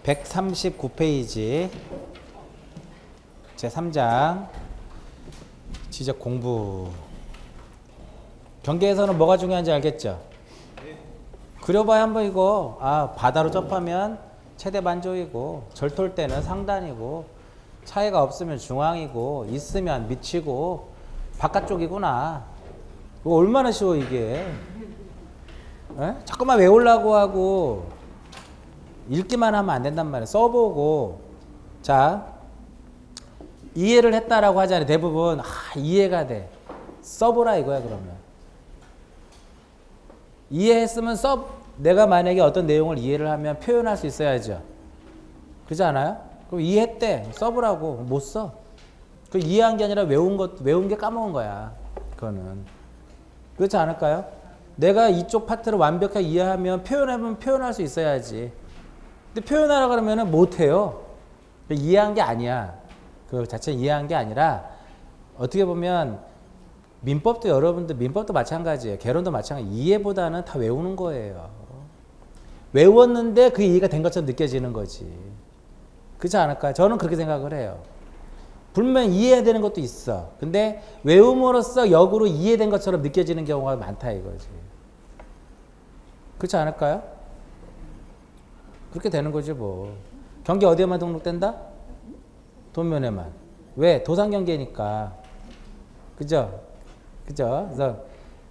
139페이지 제3장 지적 공부. 경계에서는 뭐가 중요한지 알겠죠? 그려봐야 한번 이거 바다로 접하면 최대 반조이고 절톨 때는 상단이고 차이가 없으면 중앙이고 있으면 밑이고 바깥쪽이구나. 이거 얼마나 쉬워 이게. 에? 자꾸만 외우려고 하고 읽기만 하면 안 된단 말이에요. 써보고. 자, 이해를 했다라고 하잖아요. 대부분 이해가 돼. 써보라 이거야. 그러면 이해했으면 내가 만약에 어떤 내용을 이해를 하면 표현할 수 있어야죠. 그렇지 않아요? 그럼 이해했대. 써보라고. 못 써. 그 이해한 게 아니라 외운 게 까먹은 거야. 그거는. 그렇지 않을까요? 내가 이쪽 파트를 완벽하게 이해하면 표현하면 표현할 수 있어야지. 근데 표현하라 그러면은 못해요. 이해한 게 아니야. 그 자체는 이해한 게 아니라 어떻게 보면 민법도 여러분들 민법도 마찬가지예요. 개론도 마찬가지. 이해보다는 다 외우는 거예요. 외웠는데 그 이해가 된 것처럼 느껴지는 거지. 그렇지 않을까요? 저는 그렇게 생각을 해요. 분명 이해해야 되는 것도 있어. 근데 외움으로써 역으로 이해된 것처럼 느껴지는 경우가 많다 이거지. 그렇지 않을까요? 그렇게 되는 거지 뭐. 경계 어디에만 등록된다? 도면에만. 왜? 도상경계니까. 그죠? 그죠? 그래서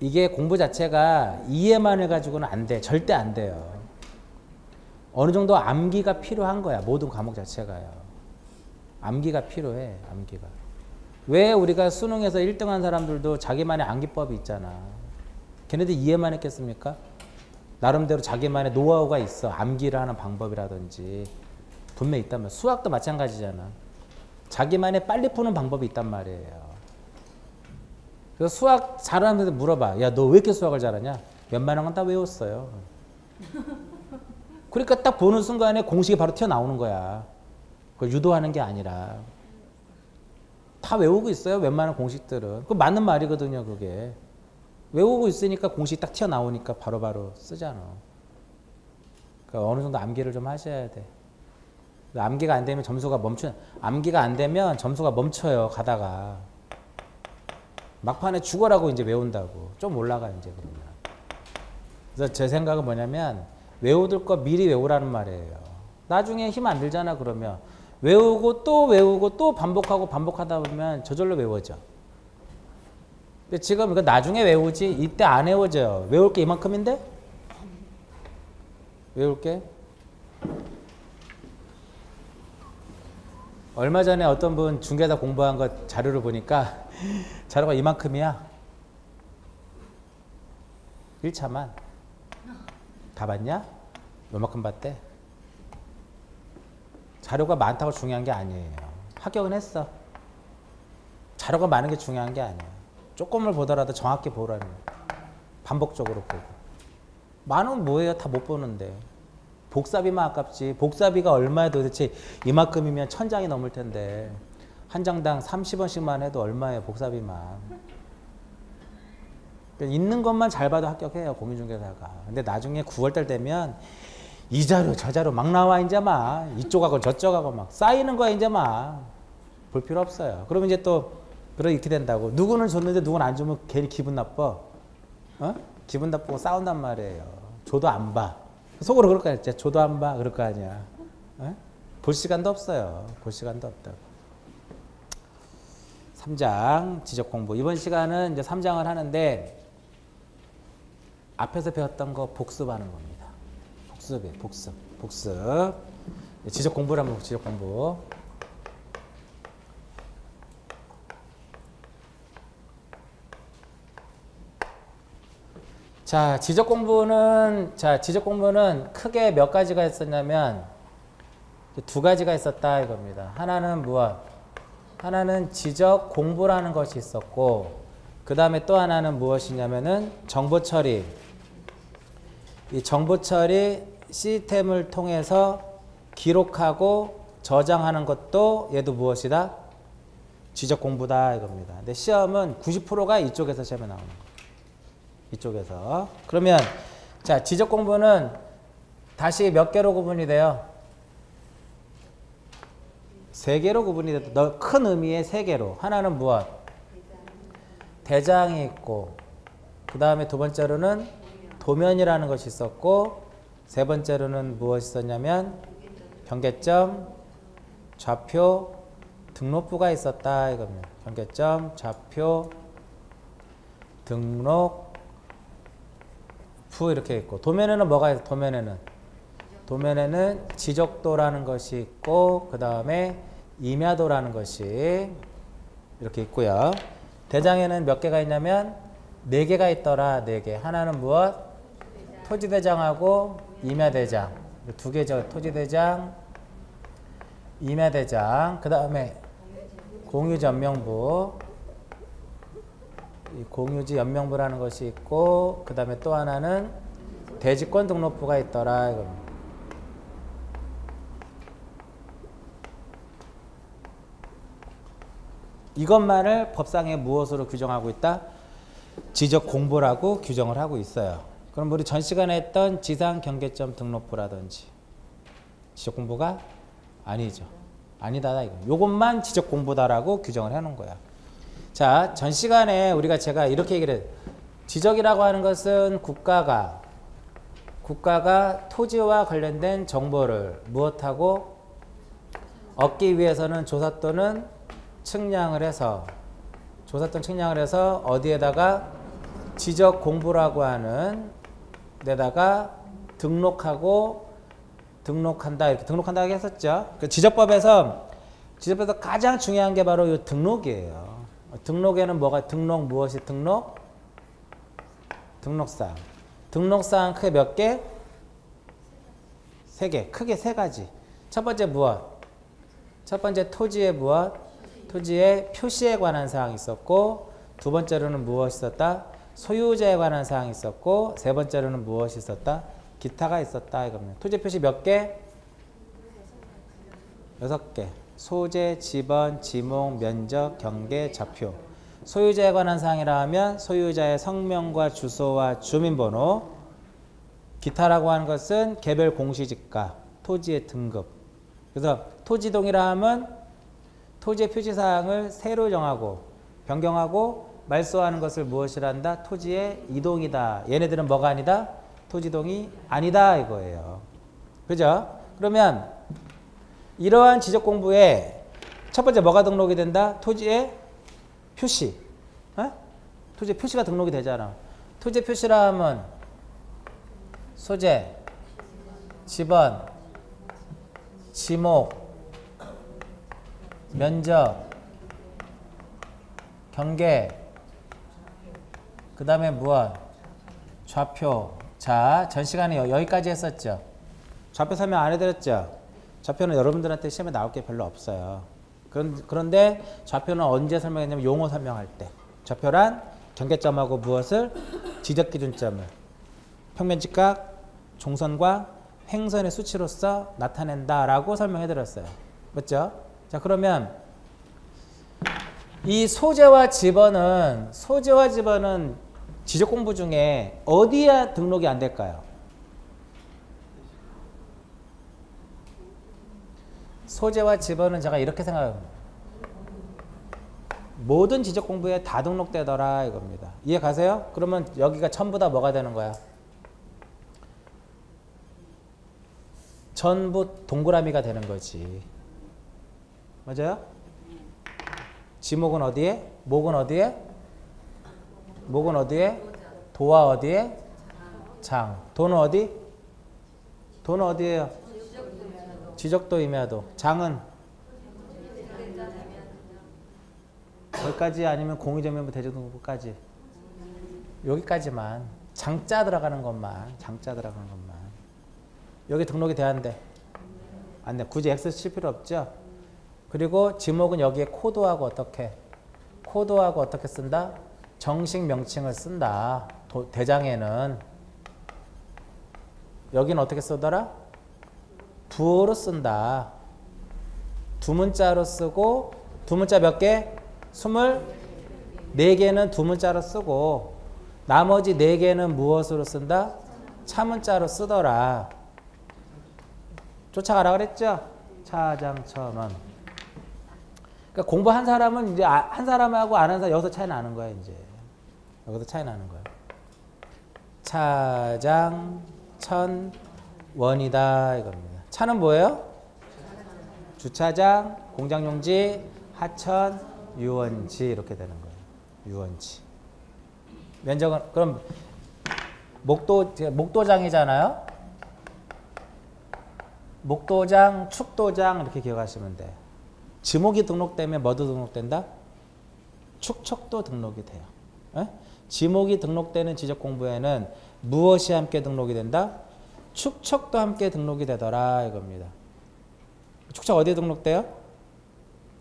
이게 공부 자체가 이해만 해가지고는 안 돼. 절대 안 돼요. 어느 정도 암기가 필요한 거야. 모든 과목 자체가요. 암기가 필요해. 암기가. 왜 우리가 수능에서 1등한 사람들도 자기만의 암기법이 있잖아. 걔네들 이해만 했겠습니까? 나름대로 자기만의 노하우가 있어. 암기를 하는 방법이라든지 분명히 있단 말이야. 수학도 마찬가지잖아. 자기만의 빨리 푸는 방법이 있단 말이에요. 그래서 수학 잘하는 애들 물어봐. 야, 너 왜 이렇게 수학을 잘하냐? 웬만한 건 다 외웠어요. 그러니까 딱 보는 순간에 공식이 바로 튀어나오는 거야. 그걸 유도하는 게 아니라. 다 외우고 있어요. 웬만한 공식들은. 그거 맞는 말이거든요. 그게. 외우고 있으니까 공식이 딱 튀어나오니까 바로바로 쓰잖아. 그러니까 어느 정도 암기를 좀 하셔야 돼. 암기가 안 되면 점수가 암기가 안 되면 점수가 멈춰요. 가다가. 막판에 죽어라고 이제 외운다고. 좀 올라가 이제 그러면. 그래서 제 생각은 뭐냐면 외워둘 거 미리 외우라는 말이에요. 나중에 힘 안 들잖아 그러면. 외우고 또 반복하다 보면 저절로 외워져. 근데 지금 이거 나중에 외우지 이때 안 외워져요. 외울 게 이만큼인데? 외울 게? 얼마 전에 어떤 분 중개사 공부한 거 자료를 보니까 자료가 이만큼이야. 1차만. 다 봤냐? 요만큼 봤대. 자료가 많다고 중요한 게 아니에요. 합격은 했어. 자료가 많은 게 중요한 게 아니야. 조금을 보더라도 정확히 보라는 거야. 반복적으로 보고. 많으면 뭐예요? 다 못 보는데. 복사비만 아깝지. 복사비가 얼마에 도대체 이만큼이면 1000장이 넘을 텐데 한 장당 30원씩만 해도 얼마예요? 복사비만. 있는 것만 잘 봐도 합격해요. 공인중개사가. 근데 나중에 9월달 되면 이 자료 저 자료 막 나와 이제 막 이쪽하고 저쪽하고 막 쌓이는 거야 이제 막. 볼 필요 없어요. 그러면 이제 또 이렇게 된다고. 누구는 줬는데 누구는 안 주면 괜히 기분 나빠. 어? 기분 나쁘고 싸운단 말이에요. 줘도 안 봐. 속으로 그럴 거 아니야. 줘도 안 봐. 그럴 거 아니야. 어? 볼 시간도 없어요. 볼 시간도 없다고. 3장 지적 공부. 이번 시간은 이제 3장을 하는데 앞에서 배웠던 거 복습하는 겁니다. 복습이에요. 복습. 지적 공부를 한번 지적 공부. 자, 지적 공부는 크게 몇 가지가 있었냐면 두 가지가 있었다 이겁니다. 하나는 무엇? 하나는 지적 공부라는 것이 있었고, 그 다음에 또 하나는 무엇이냐면은 정보 처리. 이 정보 처리 시스템을 통해서 기록하고 저장하는 것도 얘도 무엇이다? 지적 공부다 이겁니다. 근데 시험은 90%가 이쪽에서 시험에 나오는 거예요. 이쪽에서. 그러면 자, 지적 공부는 다시 몇 개로 구분이 돼요? 세 개로 구분이 됐다. 큰 의미의 세 개로. 하나는 무엇? 대장이 있고, 그 다음에 두 번째로는 도면이라는 것이 있었고, 세 번째로는 무엇이 있었냐면 경계점, 좌표, 등록부가 있었다 이겁니다. 경계점, 좌표, 등록부 이렇게 있고, 도면에는 뭐가 있어? 도면에는 지적도라는 것이 있고, 그 다음에 임야도라는 것이 이렇게 있고요. 대장에는 몇 개가 있냐면 4개가 있더라. 4개. 하나는 무엇? 토지대장하고 임야대장. 2개죠. 토지대장, 임야대장. 그 다음에 공유지연명부. 이 공유지연명부라는 것이 있고, 그 다음에 또 하나는 대지권 등록부가 있더라. 이겁니다. 이것만을 법상에 무엇으로 규정하고 있다? 지적공부라고 규정을 하고 있어요. 그럼 우리 전 시간에 했던 지상경계점 등록부라든지 지적공부가 아니죠. 아니다 이거. 요것만 지적공부다라고 규정을 해놓은 거야. 자, 전 시간에 제가 이렇게 얘기를 해요. 지적이라고 하는 것은 국가가 토지와 관련된 정보를 무엇하고 얻기 위해서는 조사 또는 측량을 해서 어디에다가 지적 공부라고 하는 데다가 등록한다 이렇게 등록한다 했었죠. 그 지적법에서 가장 중요한 게 바로 이 등록이에요. 등록에는 뭐가 무엇이 등록사항 크게 몇 개? 3개. 크게 3가지. 첫 번째 무엇? 첫 번째 토지의 무엇? 토지의 표시에 관한 사항이 있었고, 두 번째로는 무엇이 있었다? 소유자에 관한 사항이 있었고, 세 번째로는 무엇이 있었다? 기타가 있었다 이겁니다. 토지 표시 몇 개? 6개. 소재, 지번, 지목, 면적, 경계, 좌표. 소유자에 관한 사항이라 하면 소유자의 성명과 주소와 주민번호. 기타라고 하는 것은 개별 공시지가, 토지의 등급. 그래서 토지동이라 하면 토지의 표시사항을 새로 정하고 변경하고 말소하는 것을 무엇이란다? 토지의 이동이다. 얘네들은 뭐가 아니다? 토지동이 아니다 이거예요. 그죠? 그러면 이러한 지적공부에 첫 번째 뭐가 등록이 된다? 토지의 표시. 토지의 표시가 등록이 되잖아. 토지의 표시라 하면 소재, 지번, 지목, 면적, 경계, 그 다음에 무엇? 좌표. 자, 전 시간에 여기까지 했었죠. 좌표 설명 안 해드렸죠? 좌표는 여러분들한테 시험에 나올 게 별로 없어요. 그런데 좌표는 언제 설명했냐면 용어 설명할 때. 좌표란 경계점하고 무엇을? 지적기준점을 평면직각, 종선과 횡선의 수치로서 나타낸다라고 설명해드렸어요. 맞죠? 자, 그러면 이 소재와 지번은 지적공부 중에 어디에 등록이 안 될까요? 소재와 지번은 제가 이렇게 생각합니다. 모든 지적공부에 다 등록되더라 이겁니다. 이해 가세요? 그러면 여기가 전부 다 뭐가 되는 거야? 전부 동그라미가 되는 거지. 맞아요? 지목은 어디에? 목은 어디에? 목은 어디에? 도와 어디에? 장. 도는 어디? 도는 어디에요? 지적도, 임야도. 장은? 여기까지 아니면 공유점유부 대지등록부까지? 여기까지만. 장자 들어가는 것만. 여기 등록이 돼야 안 돼? 안 돼. 굳이 X 칠 필요 없죠? 그리고 지목은 여기에 코드하고 어떻게 쓴다? 정식 명칭을 쓴다. 대장에는. 여기는 어떻게 쓰더라? 부호로 쓴다. 두 문자로 쓰고, 두 문자 몇 개? 24개는 두 문자로 쓰고, 나머지 4개는 무엇으로 쓴다? 차문자로 쓰더라. 쫓아가라 그랬죠? 차장천원. 그러니까 공부한 사람은 이제 한 사람하고 안 한 사람 여기서 차이 나는 거야 이제. 여기서 차이 나는 거야. 차장 천 원이다 이겁니다. 차는 뭐예요? 주차장, 공장용지, 하천, 유원지 이렇게 되는 거예요. 유원지. 면적은 그럼 목도장이잖아요. 목도장, 축도장 이렇게 기억하시면 돼. 지목이 등록되면 뭐도 등록된다? 축척도 등록이 돼요. 에? 지목이 등록되는 지적공부에는 무엇이 함께 등록이 된다? 축척도 함께 등록이 되더라 이겁니다. 축척 어디에 등록돼요?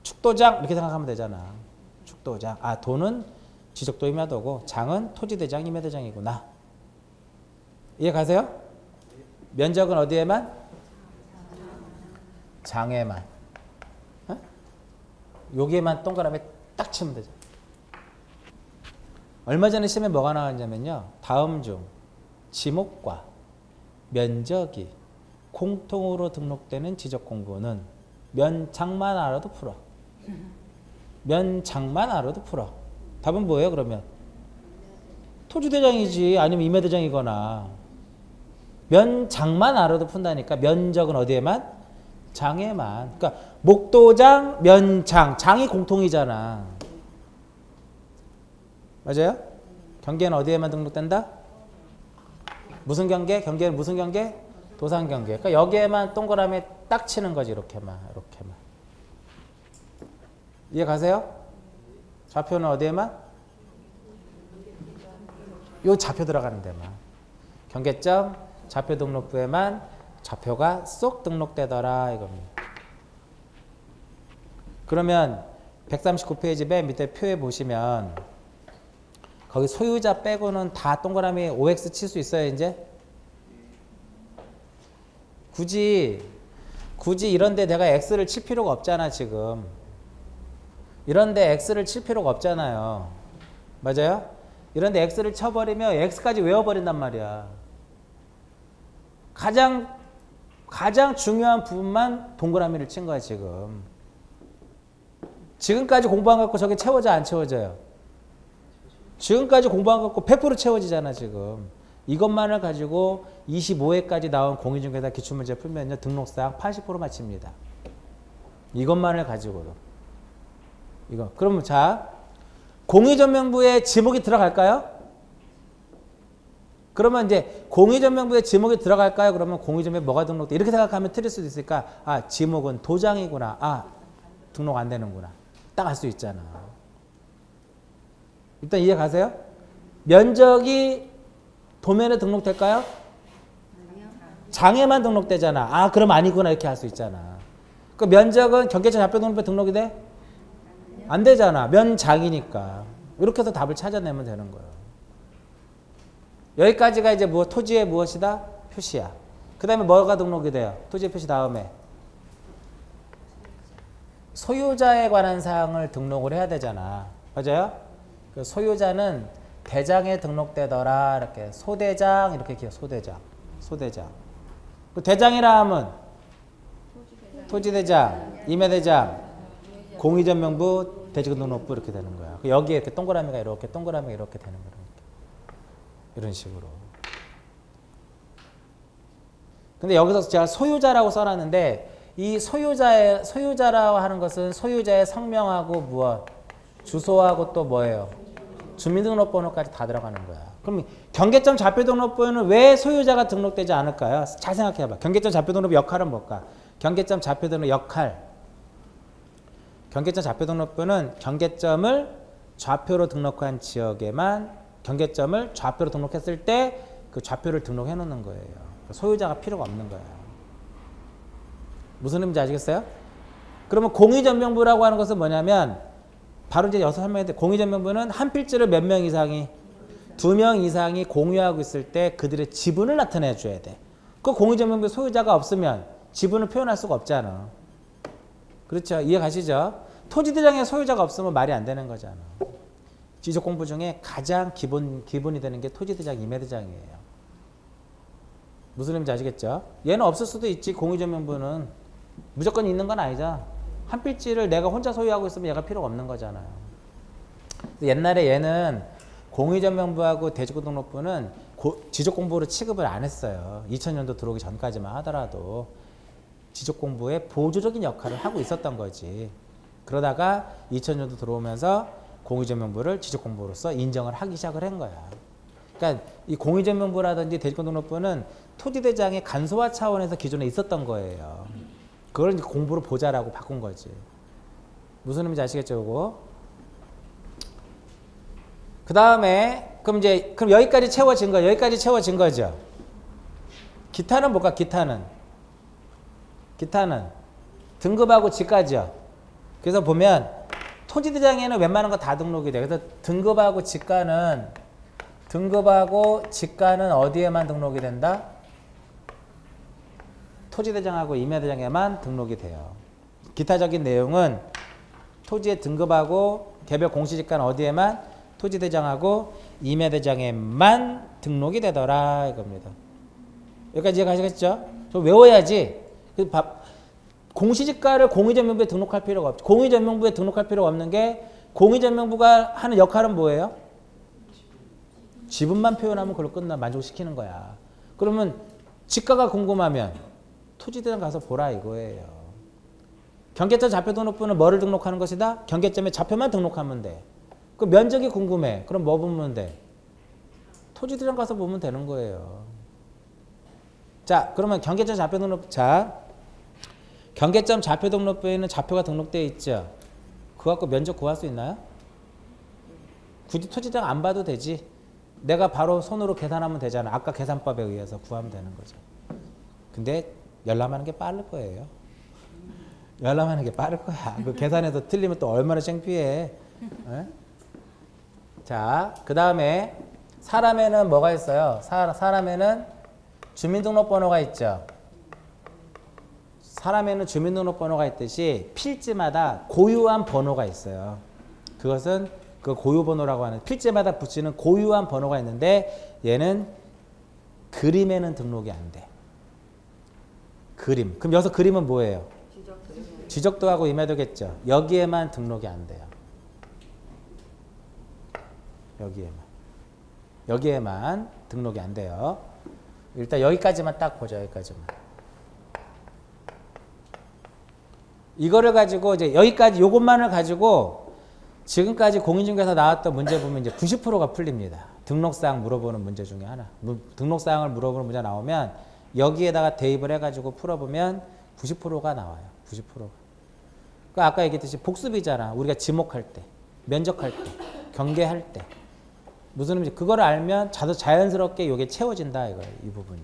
축도장 이렇게 생각하면 되잖아. 축도장. 아 도는 지적도 임야도고 장은 토지대장 임야대장이구나. 이해 가세요? 면적은 어디에만? 장에만. 어? 여기에만 동그라미 딱 치면 되죠. 얼마 전에 시험에 뭐가 나왔냐면요. 다음 중 지목과 면적이 공통으로 등록되는 지적공부는 면장만 알아도 풀어. 면장만 알아도 풀어. 답은 뭐예요 그러면? 토지대장이지 아니면 임야대장이거나. 면장만 알아도 푼다니까. 면적은 어디에만? 장에만. 그러니까 목도장, 면장. 장이 공통이잖아. 맞아요? 경계는 어디에만 등록된다? 무슨 경계? 경계는 무슨 경계? 도산 경계. 그러니까 여기에만 동그라미 딱 치는 거지. 이렇게만. 이렇게만. 이해 가세요? 좌표는 어디에만? 요 좌표 들어가는 데만. 경계점 좌표 등록부에만 좌표가 쏙 등록되더라 이겁니다. 그러면 139페이지 맨 밑에 표에 보시면 거기 소유자 빼고는 다 동그라미 OX 칠 수 있어요 이제? 굳이 이런데 내가 X를 칠 필요가 없잖아 지금. 이런데 X를 칠 필요가 없잖아요. 맞아요? 이런데 X를 쳐버리면 X까지 외워버린단 말이야. 가장 중요한 부분만 동그라미를 친 거야 지금. 지금까지 공부 안 갖고 저게 채워져 안 채워져요? 지금까지 공부 안 갖고 100% 채워지잖아 지금. 이것만을 가지고 25회까지 나온 공인중개사 기출문제 풀면요 등록사항 80% 맞춥니다. 이것만을 가지고도. 이거. 그러면 자 공의전명부에 지목이 들어갈까요? 그러면 이제 공의전명부에 지목이 들어갈까요? 그러면 공의전명부에 뭐가 등록돼? 이렇게 생각하면 틀릴 수도 있으니까 아 지목은 도장이구나. 아 등록 안 되는구나. 딱 알 수 있잖아. 일단 이해 가세요? 면적이 도면에 등록될까요? 장에만 등록되잖아. 아 그럼 아니구나 이렇게 할 수 있잖아. 그 면적은 경계청 좌표 등록부에 등록이 돼? 안 되잖아. 면장이니까. 이렇게 해서 답을 찾아내면 되는 거예요. 여기까지가 이제 뭐 토지의 무엇이다? 표시야. 그 다음에 뭐가 등록이 돼요? 토지의 표시 다음에 소유자에 관한 사항을 등록을 해야 되잖아. 맞아요? 그 소유자는 대장에 등록되더라. 이렇게 소대장 이렇게 기억. 소대장. 그 대장이라 하면 토지대장, 임야대장, 공의전명부, 대지등록부 이렇게 되는 거야. 여기에 이렇게 동그라미가 이렇게 되는 거야. 이런 식으로. 근데 여기서 제가 소유자라고 써놨는데 이 소유자라고 하는 것은 소유자의 성명하고 무엇? 주소하고 또 뭐예요? 주민등록번호까지 다 들어가는 거야. 그럼 경계점 좌표등록부에는 왜 소유자가 등록되지 않을까요? 잘 생각해봐. 경계점 좌표등록부 역할은 뭘까? 경계점 좌표등록 역할. 경계점 좌표등록부는 경계점을 좌표로 등록한 지역에만 경계점을 좌표로 등록했을 때 그 좌표를 등록해 놓는 거예요. 소유자가 필요가 없는 거예요. 무슨 의미인지 아시겠어요? 그러면 공의전명부라고 하는 것은 뭐냐면 바로 이제 여기서 설명했는데 공의전명부는 한 필지를 몇 명 이상이 2명 이상이 공유하고 있을 때 그들의 지분을 나타내 줘야 돼. 그 공의전명부 소유자가 없으면 지분을 표현할 수가 없잖아. 그렇죠? 이해 가시죠? 토지대장의 소유자가 없으면 말이 안 되는 거잖아. 지적공부 중에 가장 기본이 되는 게 토지대장, 임야대장이에요. 무슨 의미인지 아시겠죠? 얘는 없을 수도 있지. 공의전명부는 무조건 있는 건 아니죠. 한 필지를 내가 혼자 소유하고 있으면 얘가 필요가 없는 거잖아요. 옛날에 얘는 공의전명부하고 대지구등록부는 지적공부로 취급을 안 했어요. 2000년도 들어오기 전까지만 하더라도 지적공부의 보조적인 역할을 하고 있었던 거지. 그러다가 2000년도 들어오면서 공의전명부를 지적공부로서 인정을 하기 시작을 한 거야. 그러니까 이 공의전명부라든지 대지구등록부는 토지대장의 간소화 차원에서 기존에 있었던 거예요. 그걸 이제 공부로 보자라고 바꾼 거지. 무슨 의미인지 아시겠죠, 그거? 그 다음에 그럼 여기까지 채워진 거, 여기까지 채워진 거죠. 기타는 뭘까? 기타는 등급하고 지가죠. 그래서 보면 토지대장에는 웬만한 거 다 등록이 돼. 그래서 등급하고 지가는 어디에만 등록이 된다? 토지대장하고 임야대장에만 등록이 돼요. 기타적인 내용은 토지의 등급하고 개별 공시지가는 어디에만? 토지대장하고 임야대장에만 등록이 되더라 이겁니다. 여기까지 이해가시겠죠? 좀 외워야지. 공시지가를 공의전명부에 등록할 필요가 없죠. 공의전명부에 등록할 필요가 없는 게 공의전명부가 하는 역할은 뭐예요? 지분만 표현하면 그걸로 만족시키는 거야. 그러면 지가가 궁금하면 토지대장 가서 보라 이거예요. 경계점 좌표등록부는 뭐를 등록하는 것이다? 경계점에 좌표만 등록하면 돼. 그 면적이 궁금해. 그럼 뭐 보면 돼? 토지대장 가서 보면 되는 거예요. 자, 그러면 경계점 좌표등록, 경계점 좌표등록부에는 좌표가 등록되어 있죠. 그거 갖고 면적 구할 수 있나요? 굳이 토지대장 안 봐도 되지. 내가 바로 손으로 계산하면 되잖아. 아까 계산법에 의해서 구하면 되는 거죠. 근데 열람하는 게 빠를 거예요. 열람하는 게 빠를 거야. 그 계산해서 틀리면 또 얼마나 창피해. 네? 자, 그 다음에 사람에는 뭐가 있어요? 사람에는 주민등록번호가 있죠. 사람에는 주민등록번호가 있듯이 필지마다 고유한 번호가 있어요. 그것은 그 고유번호라고 하는 필지마다 붙이는 고유한 번호가 있는데 얘는 그림에는 등록이 안 돼. 그림. 그럼 여기서 그림은 뭐예요? 지적도하고 임야도겠죠. 여기에만 등록이 안 돼요. 여기에만 등록이 안 돼요. 일단 여기까지만 딱 보죠. 여기까지만. 이거를 가지고 이제 여기까지 요것만을 가지고 지금까지 공인중개에서 나왔던 문제 보면 이제 90%가 풀립니다. 등록사항 물어보는 문제 중에 하나. 등록사항을 물어보는 문제 나오면 여기에다가 대입을 해가지고 풀어보면 90%가 나와요. 90%가. 그 아까 얘기했듯이 복습이잖아. 우리가 지목할 때, 면적할 때, 경계할 때. 무슨 의미인지 그거를 알면 자연스럽게 이게 채워진다 이거예요. 이 부분이.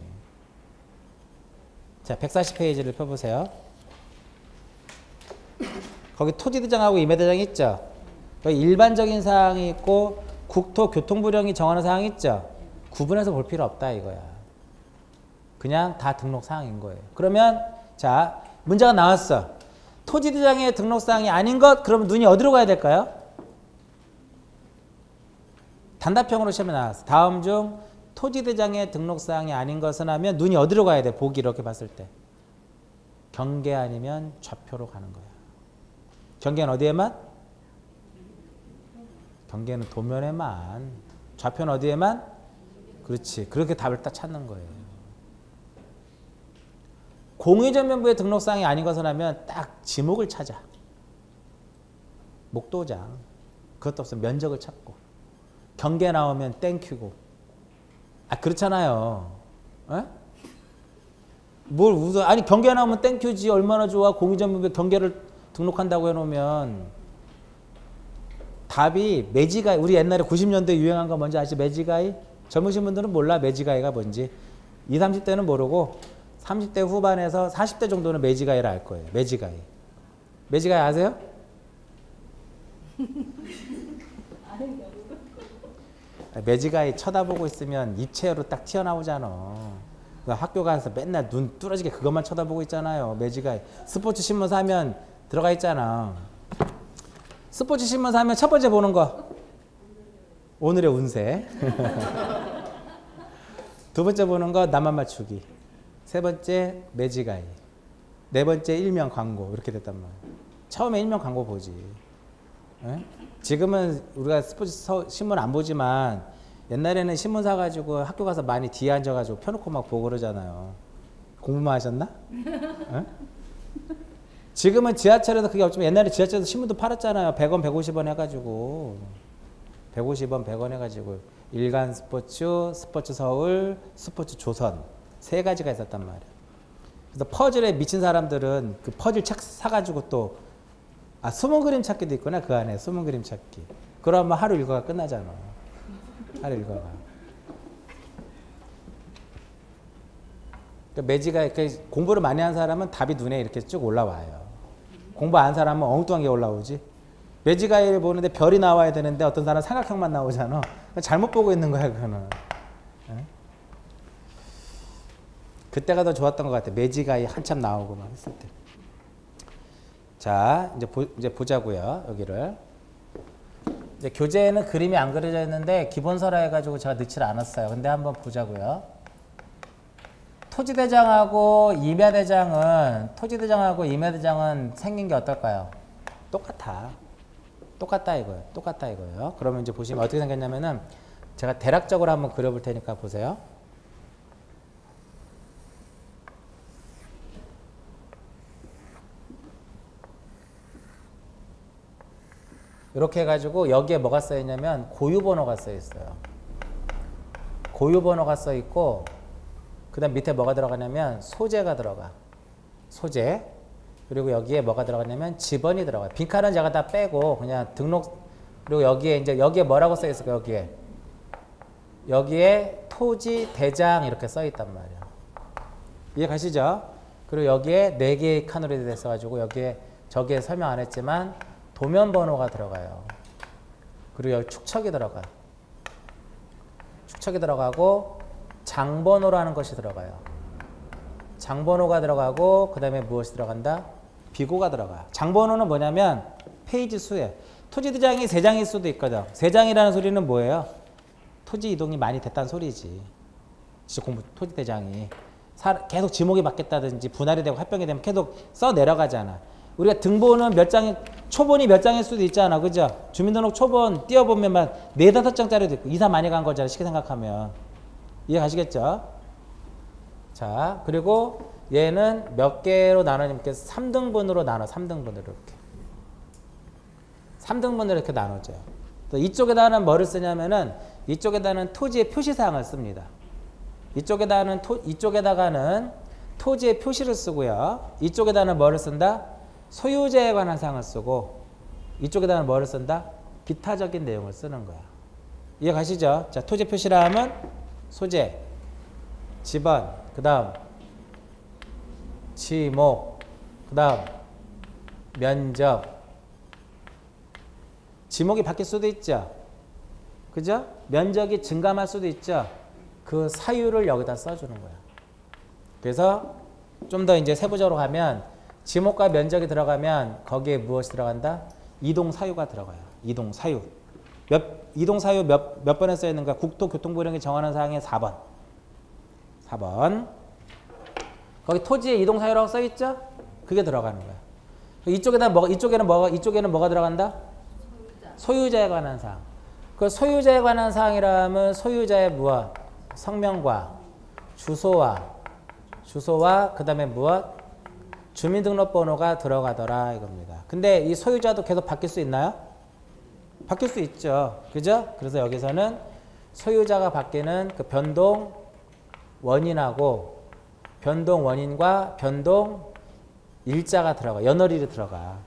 자, 140페이지를 펴보세요. 거기 토지대장하고 임야대장이 있죠. 여기 일반적인 사항이 있고 국토교통부령이 정하는 사항이 있죠. 구분해서 볼 필요 없다 이거야. 그냥 다 등록 사항인 거예요. 그러면 자, 문제가 나왔어. 토지대장의 등록 사항이 아닌 것, 그러면 눈이 어디로 가야 될까요? 단답형으로 시험에 나왔어. 다음 중 토지대장의 등록 사항이 아닌 것은 하면 눈이 어디로 가야 돼? 보기 이렇게 봤을 때. 경계 아니면 좌표로 가는 거야. 경계는 어디에만? 경계는 도면에만. 좌표는 어디에만? 그렇지. 그렇게 답을 딱 찾는 거예요. 공의전명부의 등록사항이 아닌 것을 하면 딱 지목을 찾아. 목도장. 그것도 없으면 면적을 찾고. 경계 나오면 땡큐고. 아, 그렇잖아요. 에? 뭘 웃어. 아니, 경계 나오면 땡큐지. 얼마나 좋아. 공의전명부에 경계를 등록한다고 해놓으면. 답이 매지가이. 우리 옛날에 90년대 유행한 거 뭔지 아시죠? 매지가이? 젊으신 분들은 몰라. 매지가이가 뭔지. 20, 30대는 모르고 30대 후반에서 40대 정도는 매지가이를 알 거예요. 매지가이. 매지가이 아세요? 매지가이 쳐다보고 있으면 입체로 딱 튀어나오잖아. 학교 가서 맨날 눈 뚫어지게 그것만 쳐다보고 있잖아요. 매지가이. 스포츠 신문 사면 들어가 있잖아. 스포츠 신문 사면 첫 번째 보는 거. 오늘의 운세. 두 번째 보는 거 나만 맞추기. 세 번째 매지가이. 네 번째 일명 광고. 이렇게 됐단 말이야. 처음에 일면 광고 보지. 예? 지금은 우리가 스포츠 신문 안 보지만 옛날에는 신문 사가지고 학교 가서 많이 뒤에 앉아가지고 펴놓고 막 보고 그러잖아요. 공부만 하셨나? 예? 지금은 지하철에서 그게 없지만 옛날에 지하철에서 신문도 팔았잖아요. 100원, 150원 해가지고. 150원, 100원 해가지고. 일간 스포츠, 스포츠 서울, 스포츠 조선. 세 가지가 있었단 말이야. 그래서 퍼즐에 미친 사람들은 그 퍼즐 책 사가지고 또, 숨은 그림 찾기도 있구나, 그 안에. 숨은 그림 찾기. 그러면 하루 일과가 끝나잖아. 하루 일과가. 매지가 공부를 많이 한 사람은 답이 눈에 이렇게 쭉 올라와요. 공부 안 한 사람은 엉뚱한 게 올라오지. 매지가이를 보는데 별이 나와야 되는데 어떤 사람은 삼각형만 나오잖아. 잘못 보고 있는 거야, 그거는. 네? 그때가 더 좋았던 것 같아. 매지가이 한참 나오고 막 했을 때. 자, 이제 보자고요, 여기를. 이제 교재에는 그림이 안 그려져 있는데 기본서라 해가지고 제가 넣질 않았어요. 근데 한번 보자고요. 토지대장하고 임야대장은 생긴 게 어떨까요? 똑같아 이거예요. 똑같다 이거예요. 그러면 이제 보시면 어떻게 생겼냐면은 제가 대략적으로 한번 그려볼 테니까 보세요. 이렇게 해가지고 여기에 뭐가 써 있냐면 고유번호가 써 있어요. 고유번호가 써 있고 그 다음 밑에 뭐가 들어가냐면 소재가 들어가. 소재. 그리고 여기에 뭐가 들어가냐면 지번이 들어가. 빈칸은 제가 다 빼고 그냥 등록. 그리고 여기에 뭐라고 써 있을까? 여기에 토지 대장 이렇게 써 있단 말이야. 이해 가시죠? 그리고 여기에 4개의 칸으로 되어 있어가지고 여기에 저기에 설명 안 했지만 도면 번호가 들어가요. 그리고 여기 축척이 들어가. 축척이 들어가고 장번호라는 것이 들어가요. 장번호가 들어가고 그 다음에 무엇이 들어간다? 비고가 들어가. 장번호는 뭐냐면 페이지 수에 토지대장이 3장일 수도 있거든. 3장이라는 소리는 뭐예요? 토지 이동이 많이 됐다는 소리지. 토지대장이 계속 지목이 바뀌었다든지 분할이 되고 합병이 되면 계속 써 내려가잖아. 우리가 등본은 초본이 몇 장일 수도 있잖아. 그죠? 주민등록 초본 띄워보면 막 4, 5장짜리도 있고 이사 많이 간 거잖아. 쉽게 생각하면. 이해 가시겠죠? 자, 그리고 얘는 몇 개로 나누냐면 3등분으로 나눠. 3등분으로 이렇게. 3등분으로 이렇게 나눠져요. 또 이쪽에다는 뭐를 쓰냐면은 이쪽에다는 토지의 표시사항을 씁니다. 이쪽에다가는 토지의 표시를 쓰고요. 이쪽에다는 뭐를 쓴다? 소유자에 관한 사항을 쓰고 이쪽에다는 뭐를 쓴다? 기타적인 내용을 쓰는 거야. 이해 가시죠? 자, 토지 표시라 하면 소재, 지번, 그 다음 지목, 그 다음 면적. 지목이 바뀔 수도 있죠. 그죠? 면적이 증감할 수도 있죠. 그 사유를 여기다 써주는 거야. 그래서 좀 더 이제 세부적으로 가면 지목과 면적이 들어가면 거기에 무엇이 들어간다? 이동사유가 들어가요. 이동사유. 이동사유 몇 번에 써 있는가? 국토교통부령이 정하는 사항의 4번. 4번. 거기 토지의 이동사유라고 써 있죠? 그게 들어가는 거야. 이쪽에는 뭐가 들어간다? 소유자에 관한 사항. 그 소유자에 관한 사항이라면 소유자의 무엇? 성명과 주소와 그 다음에 무엇? 주민등록번호가 들어가더라 이겁니다. 근데 이 소유자도 계속 바뀔 수 있나요? 바뀔 수 있죠. 그죠? 그래서 여기서는 소유자가 바뀌는 그 변동 원인하고 변동 원인과 변동 일자가 들어가. 연월일이 들어가.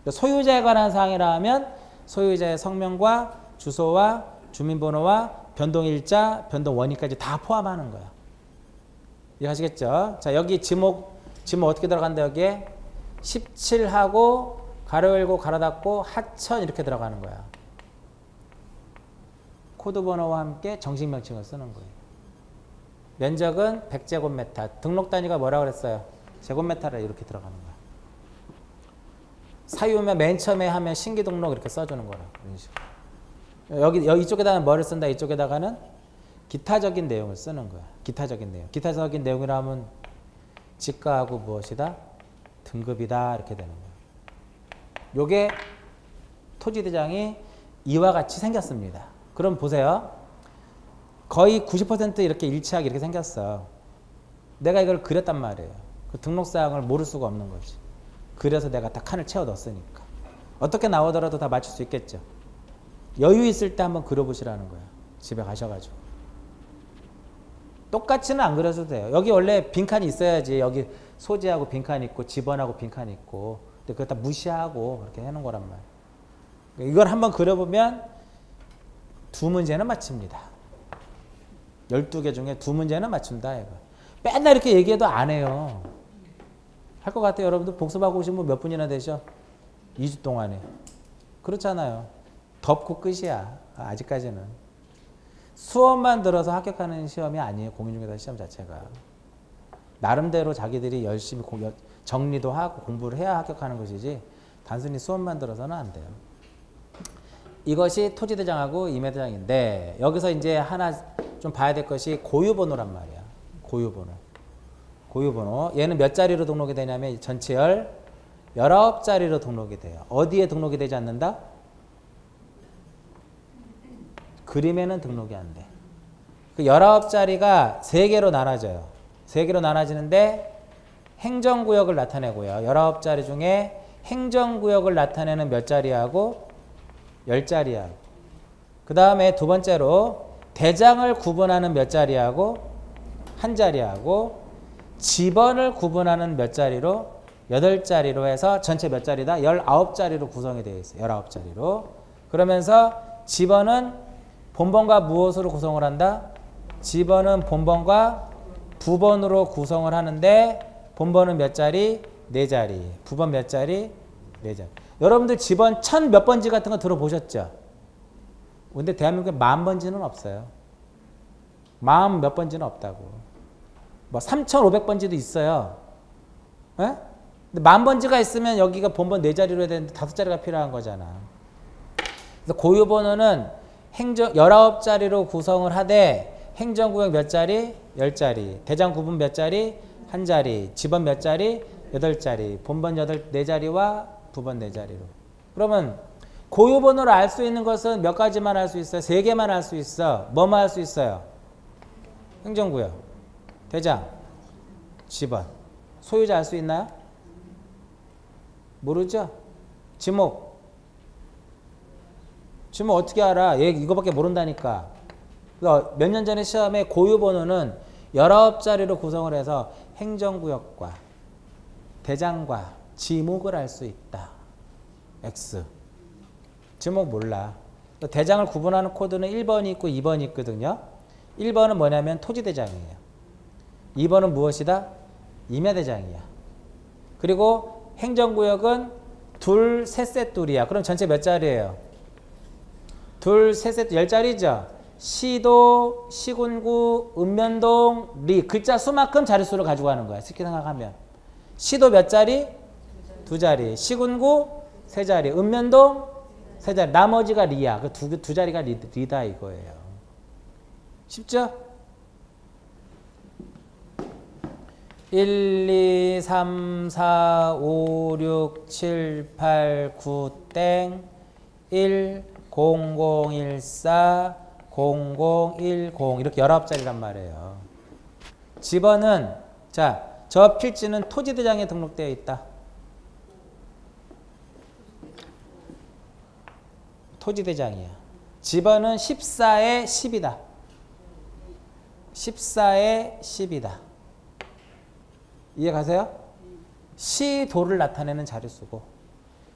소유자에 관한 사항이라 하면 소유자의 성명과 주소와 주민번호와 변동일자, 변동원인까지 다 포함하는 거야. 이해하시겠죠? 자, 여기 지목 어떻게 들어간다 여기에? 17하고 가로 열고 가로 닫고 하천 이렇게 들어가는 거야. 코드번호와 함께 정식명칭을 쓰는 거예요. 면적은 100제곱미터. 등록 단위가 뭐라 그랬어요? 제곱미터를 이렇게 들어가는 거야. 사유면 맨 처음에 하면 신규등록 이렇게 써주는 거라. 이런 식으로. 이쪽에다가 뭐를 쓴다? 이쪽에다가는 기타적인 내용을 쓰는 거야. 기타적인 내용. 기타적인 내용이라 면 지가하고 무엇이다? 등급이다. 이렇게 되는 거야. 요게 토지대장이 이와 같이 생겼습니다. 그럼 보세요. 거의 90% 이렇게 일치하게 이렇게 생겼어. 내가 이걸 그렸단 말이에요. 그 등록사항을 모를 수가 없는 거지. 그래서 내가 다 칸을 채워 넣었으니까. 어떻게 나오더라도 다 맞출 수 있겠죠. 여유 있을 때 한번 그려보시라는 거야. 집에 가셔가지고. 똑같이는 안 그려도 돼요. 여기 원래 빈칸이 있어야지. 여기 소지하고 빈칸이 있고 집원하고 빈칸이 있고. 근데 그거 다 무시하고 그렇게 해놓은 거란 말이에요. 이걸 한번 그려보면 2문제는 맞춥니다. 12개 중에 2문제는 맞춘다. 이거. 맨날 이렇게 얘기해도 안 해요. 할 것 같아요. 여러분들 복습하고 오신 분 몇 분이나 되셔? 2주 동안에. 그렇잖아요. 덮고 끝이야. 아직까지는. 수업만 들어서 합격하는 시험이 아니에요. 공인중개사 시험 자체가. 나름대로 자기들이 열심히 정리도 하고 공부를 해야 합격하는 것이지 단순히 수업만 들어서는 안 돼요. 이것이 토지대장하고 임야대장인데 여기서 이제 하나 좀 봐야 될 것이 고유번호란 말이야. 고유번호. 고유번호. 얘는 몇 자리로 등록이 되냐면 전체열 19자리로 등록이 돼요. 어디에 등록이 되지 않는다? 그림에는 등록이 안 돼. 그 19자리가 3개로 나눠져요. 3개로 나눠지는데 행정구역을 나타내고요. 19자리 중에 행정구역을 나타내는 몇 자리하고 10자리하고 그 다음에 두 번째로 대장을 구분하는 몇 자리하고 1자리하고 집원을 구분하는 몇 자리로 8자리로 해서 전체 몇 자리다? 19자리로 구성이 되어 있어요. 19자리로. 그러면서 집원은 본번과 무엇으로 구성을 한다? 집원은 본번과 부번으로 구성을 하는데 본번은 몇 자리? 4자리. 부번 몇 자리? 4자리. 여러분들 집원 1000 몇 번지 같은 거 들어보셨죠? 근데 대한민국에 10,000번지는 없어요. 40 몇 번지는 없다고. 뭐 3,500번지도 있어요. 에? 근데 10,000번지가 있으면 여기가 본번 4자리로 해야 되는데 5자리가 필요한 거잖아. 그래서 고유번호는 19자리로 구성을 하되 행정구역 몇 자리? 10자리. 대장 구분 몇 자리? 1자리. 집원 몇 자리? 8자리. 본번 4자리와 부번 4자리로. 그러면 고유번호를 알 수 있는 것은 몇 가지만 알 수 있어요? 3개만 알 수 있어. 뭐만 알 수 있어요? 행정구역, 대장, 집원. 소유자 알 수 있나요? 모르죠? 지목. 지목 어떻게 알아? 얘 이거밖에 모른다니까. 몇 년 전에 시험에 고유번호는 19자리로 구성을 해서 행정구역과 대장과 지목을 알 수 있다. X. 지목 몰라. 대장을 구분하는 코드는 1번이 있고 2번이 있거든요. 1번은 뭐냐면 토지대장이에요. 2번은 무엇이다? 임야대장이야. 그리고 행정구역은 둘, 셋 둘이야. 그럼 전체 몇 자리예요? 둘, 셋 10자리죠. 시도, 시군구, 읍면동, 리. 글자 수만큼 자릿수를 가지고 가는 거야. 쉽게 생각하면. 시도 몇 자리? 2자리. 시군구 3자리. 읍면동 3자리. 나머지가 리야. 그 두 자리가 리다 이거예요. 쉽죠? 1, 2, 3, 4, 5, 6, 7, 8, 9, 땡, 1, 0, 0, 1, 4, 0, 0, 1, 0 이렇게 19자리란 말이에요. 집원은 자, 저 필지는 토지대장에 등록되어 있다. 토지대장이야. 집원은 14에 10이다. 14에 10이다. 이해 가세요? 시도를 나타내는 자릿수고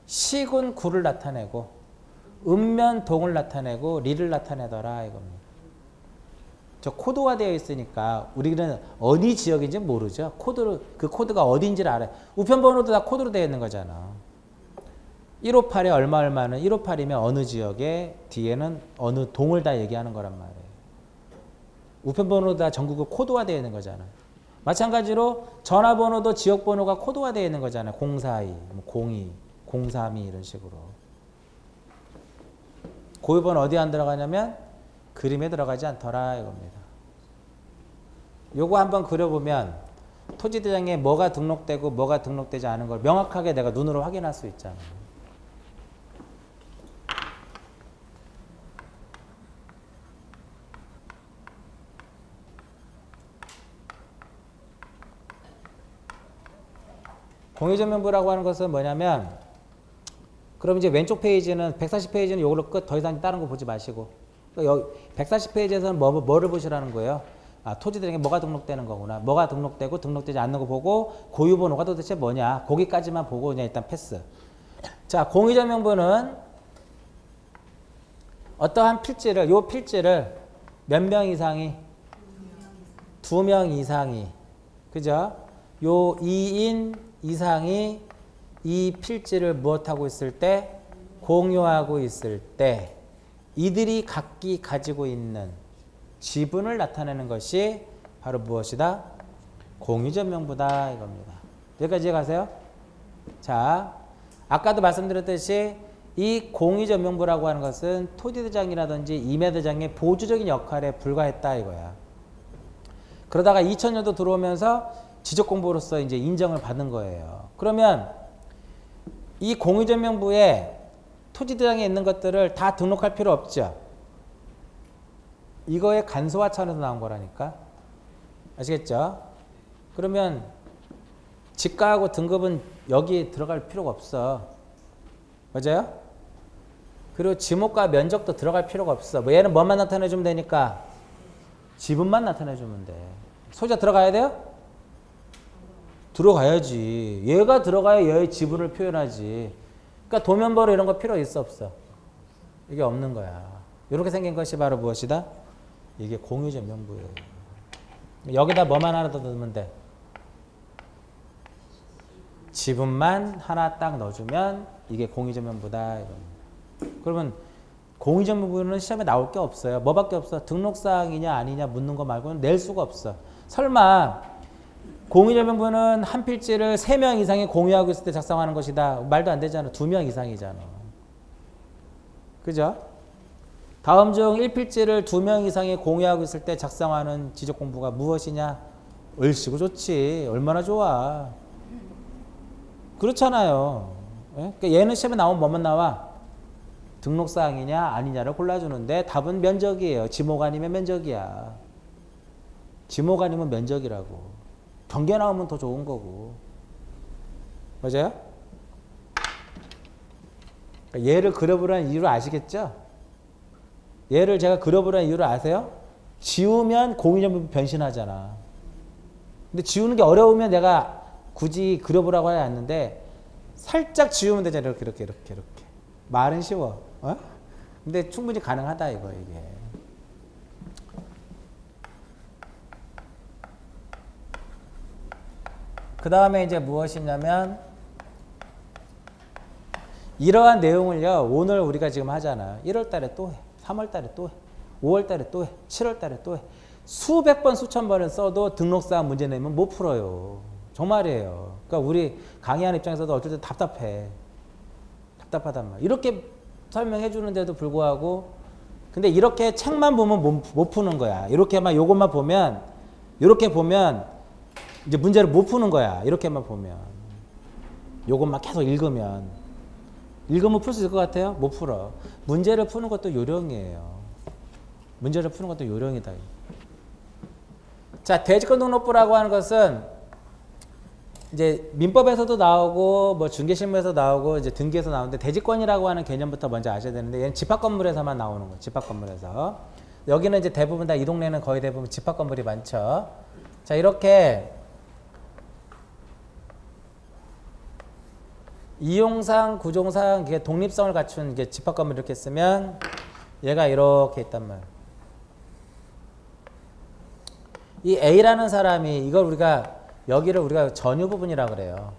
시군 구를 나타내고 읍면동을 나타내고 리를 나타내더라 이겁니다. 저 코드화 되어 있으니까 우리는 어디 지역인지 모르죠. 그 코드가 어딘지를 알아요. 우편번호도 다 코드로 되어 있는 거잖아. 158에 얼마는 158이면 어느 지역에 뒤에는 어느 동을 다 얘기하는 거란 말이에요. 우편번호도 다 전국에 코드화 되어 있는 거잖아요. 마찬가지로 전화번호도 지역번호가 코드화 되어 있는 거잖아요. 042, 02, 032 이런 식으로. 고유번호 어디 안 들어가냐면 그림에 들어가지 않더라 이겁니다. 요거 한번 그려보면 토지대장에 뭐가 등록되고 뭐가 등록되지 않은 걸 명확하게 내가 눈으로 확인할 수 있잖아요. 공유전명부라고 하는 것은 뭐냐면, 그럼 이제 왼쪽 페이지는 140페이지는 이걸로 끝. 더 이상 다른 거 보지 마시고. 여기 140페이지에서는 뭐를 보시라는 거예요? 아, 토지들에게 뭐가 등록되는 거구나. 뭐가 등록되고 등록되지 않는 거 보고 고유번호가 도대체 뭐냐. 거기까지만 보고 그냥 일단 패스. 자, 공유전명부는 어떠한 필지를, 요 필지를 몇 명 이상이? 2명 이상이. 그죠? 요 2인 이상이 이 필지를 무엇하고 있을 때? 공유하고 있을 때 이들이 각기 가지고 있는 지분을 나타내는 것이 바로 무엇이다? 공유전명부다 이겁니다. 여기까지 이해가세요? 자, 아까도 말씀드렸듯이 이 공유전명부라고 하는 것은 토지대장이라든지 임야대장의 보조적인 역할에 불과했다 이거야. 그러다가 2000년도 들어오면서 지적공부로서 이제 인정을 받은 거예요. 그러면 이 공유전명부에 토지대장에 있는 것들을 다 등록할 필요 없죠. 이거의 간소화 차원에서 나온 거라니까. 아시겠죠? 그러면 지가하고 등급은 여기 들어갈 필요가 없어. 맞아요? 그리고 지목과 면적도 들어갈 필요가 없어. 뭐 얘는 뭐만 나타내주면 되니까 지분만 나타내주면 돼. 소유자 들어가야 돼요? 들어가야지. 얘가 들어가야 얘의 지분을 표현하지. 그러니까 도면번호 이런 거 필요 있어 없어? 이게 없는 거야. 이렇게 생긴 것이 바로 무엇이다? 이게 공유전명부예요. 여기다 뭐만 하나 더 넣으면 돼? 지분만 하나 딱 넣어주면 이게 공유전명부다. 그러면 공유전명부는 시험에 나올 게 없어요. 뭐밖에 없어? 등록사항이냐 아니냐 묻는 거 말고는 낼 수가 없어. 설마 공유전명부는 한 필지를 3명 이상이 공유하고 있을 때 작성하는 것이다. 말도 안 되잖아. 2명 이상이잖아. 그죠? 다음 중 1필지를 2명 이상이 공유하고 있을 때 작성하는 지적공부가 무엇이냐? 얼씨구 좋지. 얼마나 좋아. 그렇잖아요. 예? 그러니까 얘는 시험에 나오면 뭐만 나와? 등록사항이냐 아니냐를 골라주는데 답은 면적이에요. 지목 아니면 면적이야. 지목 아니면 면적이라고. 경계 나오면 더 좋은 거고. 맞아요? 그러니까 얘를 그려보라는 이유를 아시겠죠? 얘를 제가 그려보라는 이유를 아세요? 지우면 공유전명부 변신하잖아. 근데 지우는 게 어려우면 내가 굳이 그려보라고 하지 않는데 살짝 지우면 되잖아. 이렇게. 말은 쉬워. 어? 근데 충분히 가능하다 이거 이게. 그 다음에 이제 무엇이냐면 이러한 내용을요. 오늘 우리가 지금 하잖아. 1월 달에 또 해. 3월 달에 또 해. 5월 달에 또 해. 7월 달에 또 해. 수백 번 수천 번을 써도 등록사항 문제 내면 못 풀어요. 정말이에요. 그러니까 우리 강의하는 입장에서도 어쩔 때 답답해. 답답하단 말이야. 이렇게 설명해 주는데도 불구하고 근데 이렇게 책만 보면 못 푸는 거야. 이렇게만 요것만 보면 이렇게 보면 이제 문제를 못 푸는 거야. 이렇게만 보면. 요것만 계속 읽으면 풀 수 있을 것 같아요? 못 풀어. 문제를 푸는 것도 요령이에요. 문제를 푸는 것도 요령이다. 자, 대지권 등록부라고 하는 것은 이제 민법에서도 나오고 뭐 중개실무에서 나오고 이제 등기에서 나오는데 대지권이라고 하는 개념부터 먼저 아셔야 되는데 얘는 집합건물에서만 나오는 거예요. 집합건물에서. 여기는 이제 대부분 다 이 동네는 거의 대부분 집합건물이 많죠. 자, 이렇게 이용상, 구종상, 독립성을 갖춘 집합건물 이렇게 쓰면 얘가 이렇게 있단 말이에요. 이 A라는 사람이 이걸 여기를 우리가 전유 부분이라고 그래요.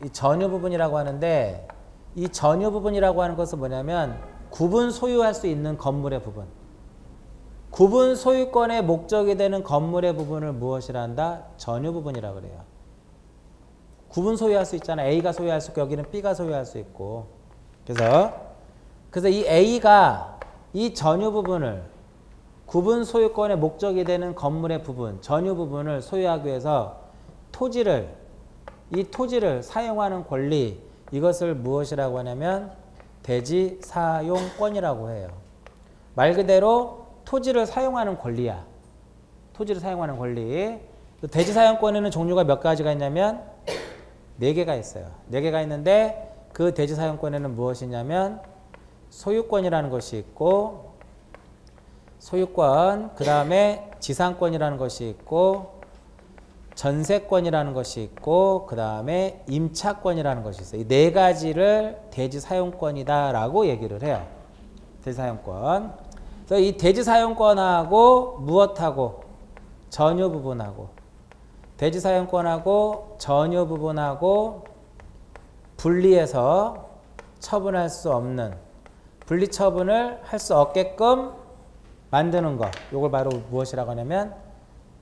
이 전유 부분이라고 하는데 이 전유 부분이라고 하는 것은 뭐냐면 구분 소유할 수 있는 건물의 부분. 구분 소유권의 목적이 되는 건물의 부분을 무엇이라 한다? 전유 부분이라고 그래요. 구분 소유할 수 있잖아. A가 소유할 수 있고 여기는 B가 소유할 수 있고. 그래서 이 A가 이 전유 부분을 구분 소유권의 목적이 되는 건물의 부분, 전유 부분을 소유하기 위해서 이 토지를 사용하는 권리, 이것을 무엇이라고 하냐면 대지 사용권이라고 해요. 말 그대로 토지를 사용하는 권리야. 토지를 사용하는 권리. 대지 사용권에는 종류가 몇 가지가 있냐면 네 개가 있어요. 네 개가 있는데 그 대지 사용권에는 무엇이냐면 소유권이라는 것이 있고 소유권, 그 다음에 지상권이라는 것이 있고 전세권이라는 것이 있고 그 다음에 임차권이라는 것이 있어요. 이 네 가지를 대지 사용권이다라고 얘기를 해요. 대지 사용권. 그래서 이 대지 사용권하고 무엇하고 전유 부분하고 대지 사용권하고 전유 부분하고 분리해서 처분할 수 없는 분리 처분을 할 수 없게끔 만드는 것. 이걸 바로 무엇이라고 하냐면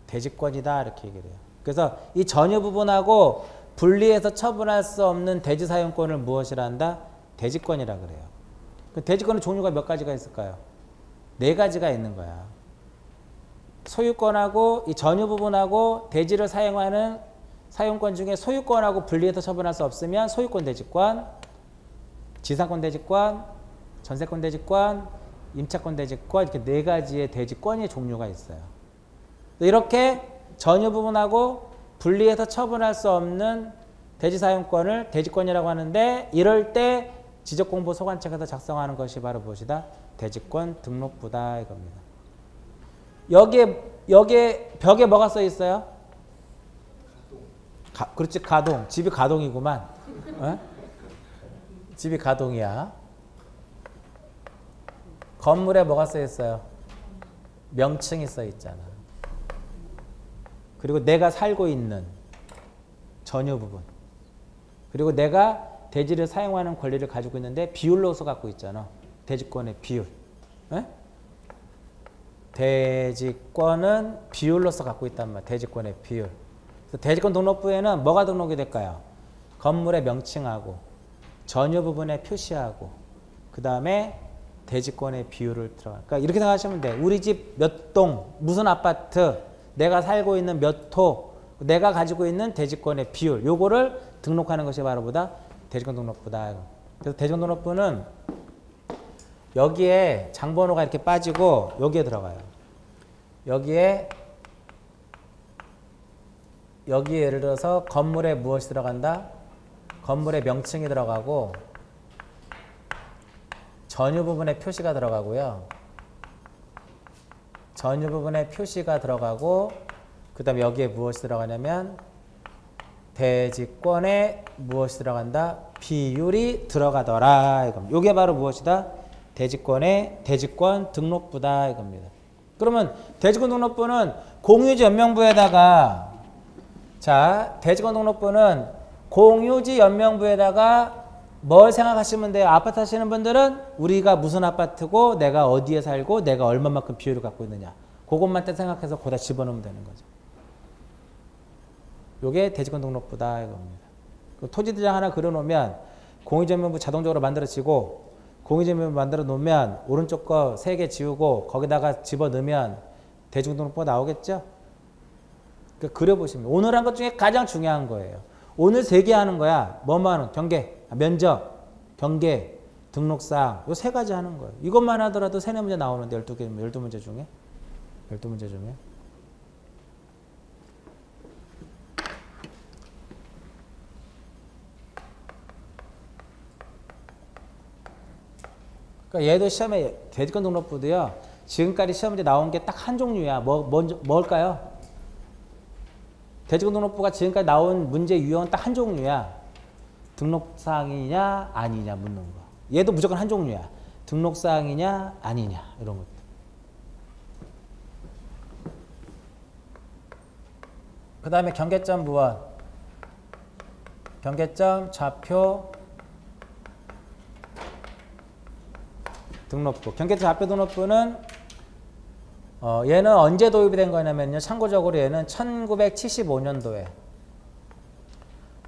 대지권이다 이렇게 얘기를 해요. 그래서 이 전유 부분하고 분리해서 처분할 수 없는 대지 사용권을 무엇이라 한다? 대지권이라 그래요. 그 대지권은 종류가 몇 가지가 있을까요? 네 가지가 있는 거야. 소유권하고 이 전유 부분하고 대지를 사용하는 사용권 중에 소유권하고 분리해서 처분할 수 없으면 소유권 대지권, 지상권 대지권, 전세권 대지권, 임차권 대지권 이렇게 네 가지의 대지권의 종류가 있어요. 이렇게 전유 부분하고 분리해서 처분할 수 없는 대지 사용권을 대지권이라고 하는데 이럴 때 지적공부소관청에서 작성하는 것이 바로 무엇이다? 대지권 등록부다 이겁니다. 여기에 벽에 뭐가 써 있어요? 그렇지, 가동. 집이 가동이구만. 어? 집이 가동이야. 건물에 뭐가 써 있어요? 명칭이 써 있잖아. 그리고 내가 살고 있는 전유 부분. 그리고 내가 대지를 사용하는 권리를 가지고 있는데 비율로서 갖고 있잖아. 대지권의 비율. 에? 대지권은 비율로서 갖고 있단 말이야. 대지권의 비율. 그래서 대지권 등록부에는 뭐가 등록이 될까요? 건물의 명칭하고 전유 부분에 표시하고 그 다음에 대지권의 비율을 들어가. 그러니까 이렇게 생각하시면 돼. 우리 집 몇 동, 무슨 아파트, 내가 살고 있는 몇 호, 내가 가지고 있는 대지권의 비율, 요거를 등록하는 것이 바로 뭐다? 대지권 등록부다. 그래서 대지권 등록부는 여기에 장번호가 이렇게 빠지고 여기에 들어가요. 여기에 예를 들어서 건물에 무엇이 들어간다? 건물의 명칭이 들어가고 전유 부분에 표시가 들어가고요. 전유 부분에 표시가 들어가고 그 다음에 여기에 무엇이 들어가냐면 대지권에 무엇이 들어간다? 비율이 들어가더라. 이게 바로 무엇이다? 대지권 등록부다 이겁니다. 그러면 대지권 등록부는 공유지 연명부에다가 대지권 등록부는 공유지 연명부에다가 뭘 생각하시면 돼요? 아파트 하시는 분들은 우리가 무슨 아파트고 내가 어디에 살고 내가 얼마만큼 비율을 갖고 있느냐. 그것만 생각해서 거기다 집어넣으면 되는 거죠. 요게 대지권 등록부다 이겁니다. 토지대장 하나 그려놓으면 공유지 연명부 자동적으로 만들어지고 공유지 연명부 만들어 놓으면 오른쪽 거 3개 지우고 거기다가 집어넣으면 대지권 등록부가 나오겠죠? 그러니까 그려보시면 오늘 한 것 중에 가장 중요한 거예요. 오늘 3개 하는 거야. 뭐뭐 하는 경계, 면적, 경계, 등록사항 요 3가지 하는 거예요. 이것만 하더라도 3-4문제 나오는데 12문제 중에 12문제 중에 그러니까 얘도 시험에 대지권 등록부도요. 지금까지 시험 문제 나온 게 딱 한 종류야. 뭘까요? 대지권 등록부가 지금까지 나온 문제 유형은 딱 한 종류야. 등록사항이냐 아니냐 묻는 거. 얘도 무조건 한 종류야. 등록사항이냐 아니냐 이런 것들. 그 다음에 경계점 부원. 경계점 좌표 등록부. 경계점 좌표 등록부는 얘는 언제 도입이 된 거냐면요. 참고적으로 얘는 1975년도에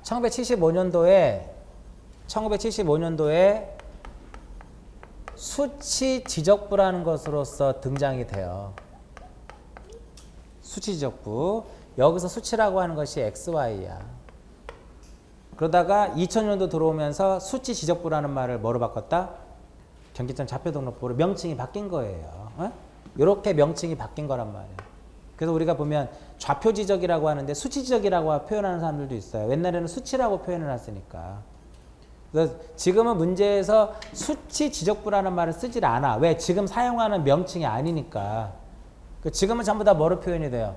1975년도에 수치 지적부라는 것으로서 등장이 돼요. 수치 지적부. 여기서 수치라고 하는 것이 XY야. 그러다가 2000년도 들어오면서 수치 지적부라는 말을 뭐로 바꿨다? 경계점 좌표 등록부로 명칭이 바뀐 거예요. 이렇게 명칭이 바뀐 거란 말이에요. 그래서 우리가 보면 좌표 지적이라고 하는데 수치 지적이라고 표현하는 사람들도 있어요. 옛날에는 수치라고 표현을 했으니까. 그래서 지금은 문제에서 수치 지적부라는 말을 쓰질 않아. 왜? 지금 사용하는 명칭이 아니니까. 지금은 전부 다 뭐로 표현이 돼요?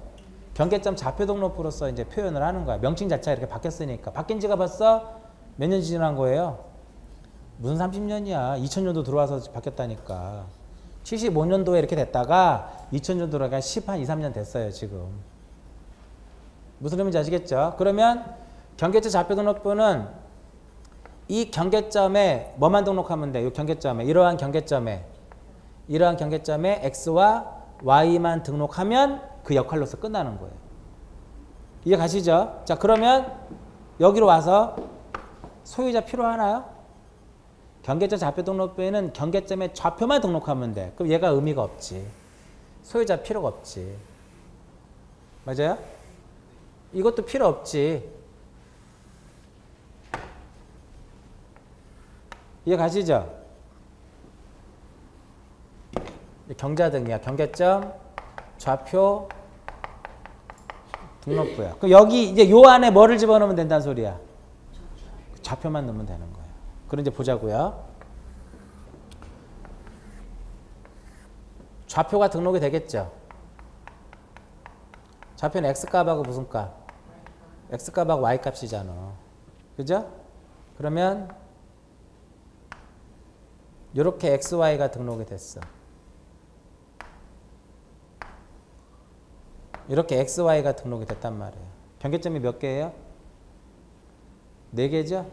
경계점 좌표 등록부로서 이제 표현을 하는 거야. 명칭 자체가 이렇게 바뀌었으니까. 바뀐 지가 벌써 몇 년 지난 거예요? 무슨 30년이야. 2000년도 들어와서 바뀌었다니까. 75년도에 이렇게 됐다가 2000년도 들어가 10한 2, 3년 됐어요, 지금. 무슨 의미인지 아시겠죠? 그러면 경계점 좌표 등록부는 이 경계점에 뭐만 등록하면 돼? 이 경계점에 이러한 경계점에 x와 y만 등록하면 그 역할로서 끝나는 거예요. 이해 가시죠? 자, 그러면 여기로 와서 소유자 필요하나요? 경계점 좌표 등록부에는 경계점의 좌표만 등록하면 돼. 그럼 얘가 의미가 없지. 소유자 필요가 없지. 맞아요? 이것도 필요 없지. 이해 가시죠? 경자등이야. 경계점 좌표 등록부야. 그럼 여기 이제 요 안에 뭐를 집어넣으면 된다는 소리야? 좌표만 넣으면 되는 거예요. 그럼 이제 보자고요. 좌표가 등록이 되겠죠. 좌표는 x값하고 무슨 값? x값하고 y값이잖아. 그죠? 그러면 이렇게 xy가 등록이 됐어. 이렇게 xy가 등록이 됐단 말이에요. 경계점이 몇 개예요? 4개죠?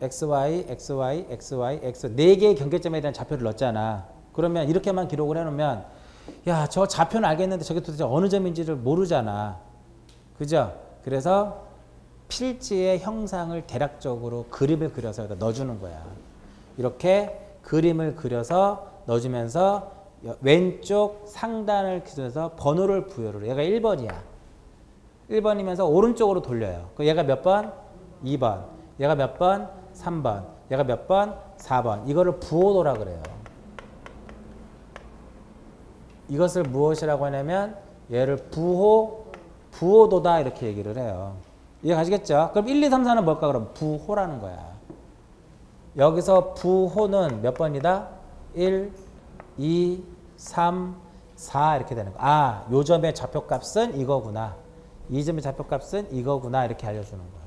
xy, xy, xy, x 4개의 경계점에 대한 좌표를 넣었잖아. 그러면 이렇게만 기록을 해놓으면 야, 저 좌표는 알겠는데 저게 도대체 어느 점인지를 모르잖아. 그죠? 그래서 필지의 형상을 대략적으로 그림을 그려서 여기다 넣어주는 거야. 이렇게 그림을 그려서 넣어주면서 왼쪽 상단을 기준해서 번호를 부여를 해. 얘가 1번이야. 1번이면서 오른쪽으로 돌려요. 그럼 얘가 몇 번? 2번. 얘가 몇 번? 3번. 얘가 몇 번? 4번. 이거를 부호도라 그래요. 이것을 무엇이라고 하냐면 얘를 부호도다 이렇게 얘기를 해요. 이해 가시겠죠? 그럼 1, 2, 3, 4는 뭘까? 그럼 부호라는 거야. 여기서 부호는 몇 번이다? 1, 2, 3, 4 이렇게 되는 거야. 아, 요 점의 좌표값은 이거구나. 이 점의 좌표값은 이거구나. 이렇게 알려주는 거야.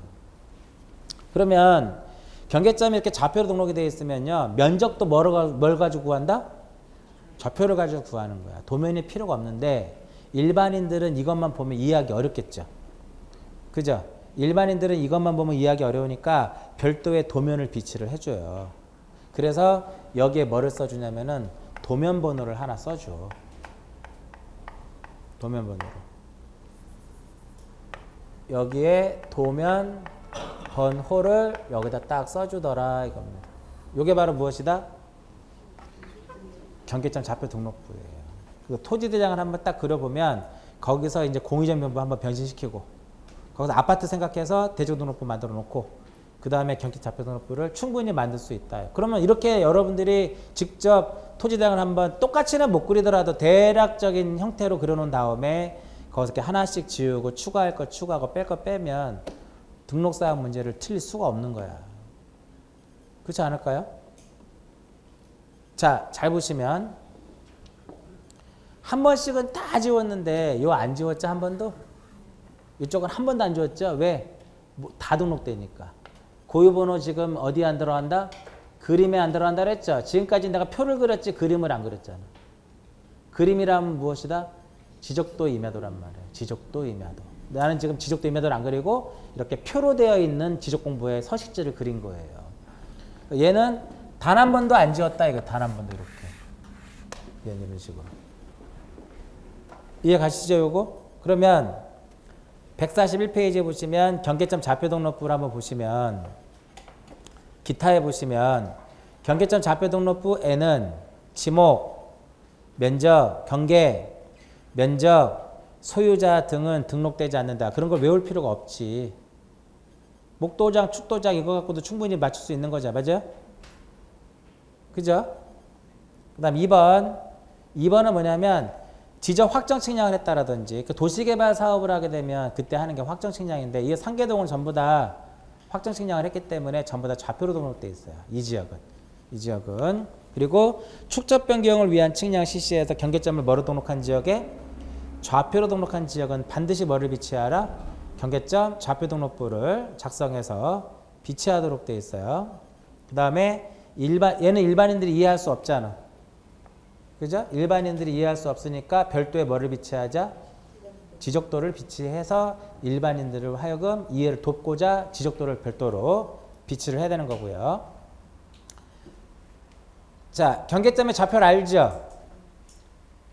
그러면 경계점이 이렇게 좌표로 등록이 되어 있으면요. 면적도 뭘 가지고 구한다? 좌표를 가지고 구하는 거야. 도면이 필요가 없는데 일반인들은 이것만 보면 이해하기 어렵겠죠. 그죠? 일반인들은 이것만 보면 이해하기 어려우니까 별도의 도면을 비치를 해줘요. 그래서 여기에 뭐를 써주냐면은 도면 번호를 하나 써줘. 도면 번호를. 여기에 도면 번호를 여기다 딱 써주더라 이겁니다. 이게 바로 무엇이다? 경계점 좌표 등록부예요. 그 토지대장을 한번 딱 그려보면 거기서 이제 공유전면부 한번 변신시키고 거기서 아파트 생각해서 대중등록부 만들어 놓고 그 다음에 경계 좌표 등록부를 충분히 만들 수 있다. 그러면 이렇게 여러분들이 직접 토지대장을 한번 똑같이는 못 그리더라도 대략적인 형태로 그려놓은 다음에 거기서 이렇게 하나씩 지우고 추가할 거 추가하고 뺄 거 빼면 등록사항 문제를 틀릴 수가 없는 거야. 그렇지 않을까요? 자, 잘 보시면 한 번씩은 다 지웠는데 요 안 지웠죠? 한 번도? 이쪽은 한 번도 안 지웠죠? 왜? 뭐 다 등록되니까. 고유번호 지금 어디에 안 들어간다? 그림에 안 들어간다 그랬죠? 지금까지 내가 표를 그렸지 그림을 안 그렸잖아. 그림이라면 무엇이다? 지적도 임야도란 말이에요. 지적도 임야도. 나는 지금 지적도 임야도를 안 그리고 이렇게 표로 되어 있는 지적공부의 서식지를 그린 거예요. 얘는 단 한 번도 안 지웠다. 이거 단 한 번도 이렇게. 얘는 이런 식으로. 이해 가시죠, 요거? 그러면 141페이지에 보시면 경계점 좌표 등록부를 한번 보시면 기타에 보시면 경계점 좌표 등록부에는 지목, 면적, 경계, 면적, 소유자 등은 등록되지 않는다. 그런 걸 외울 필요가 없지. 목도장, 축도장 이거 갖고도 충분히 맞출 수 있는 거죠. 맞아요? 그죠? 그 다음 2번. 2번은 뭐냐면 지적 확정 측량을 했다라든지 그 도시개발 사업을 하게 되면 그때 하는 게 확정 측량인데 이 3개동은 전부 다 확정 측량을 했기 때문에 전부 다 좌표로 등록돼 있어요. 이 지역은. 그리고 축적 변경을 위한 측량 실시에서 경계점을 뭐로 등록한 지역에 좌표로 등록한 지역은 반드시 뭐를 비치하라? 경계점 좌표 등록부를 작성해서 비치하도록 되어 있어요. 그 다음에 얘는 일반인들이 이해할 수 없잖아. 그죠? 일반인들이 이해할 수 없으니까 별도의 뭐를 비치하자? 지적도를 비치해서 일반인들을 하여금 이해를 돕고자 지적도를 별도로 비치를 해야 되는 거고요. 자, 경계점의 좌표를 알죠?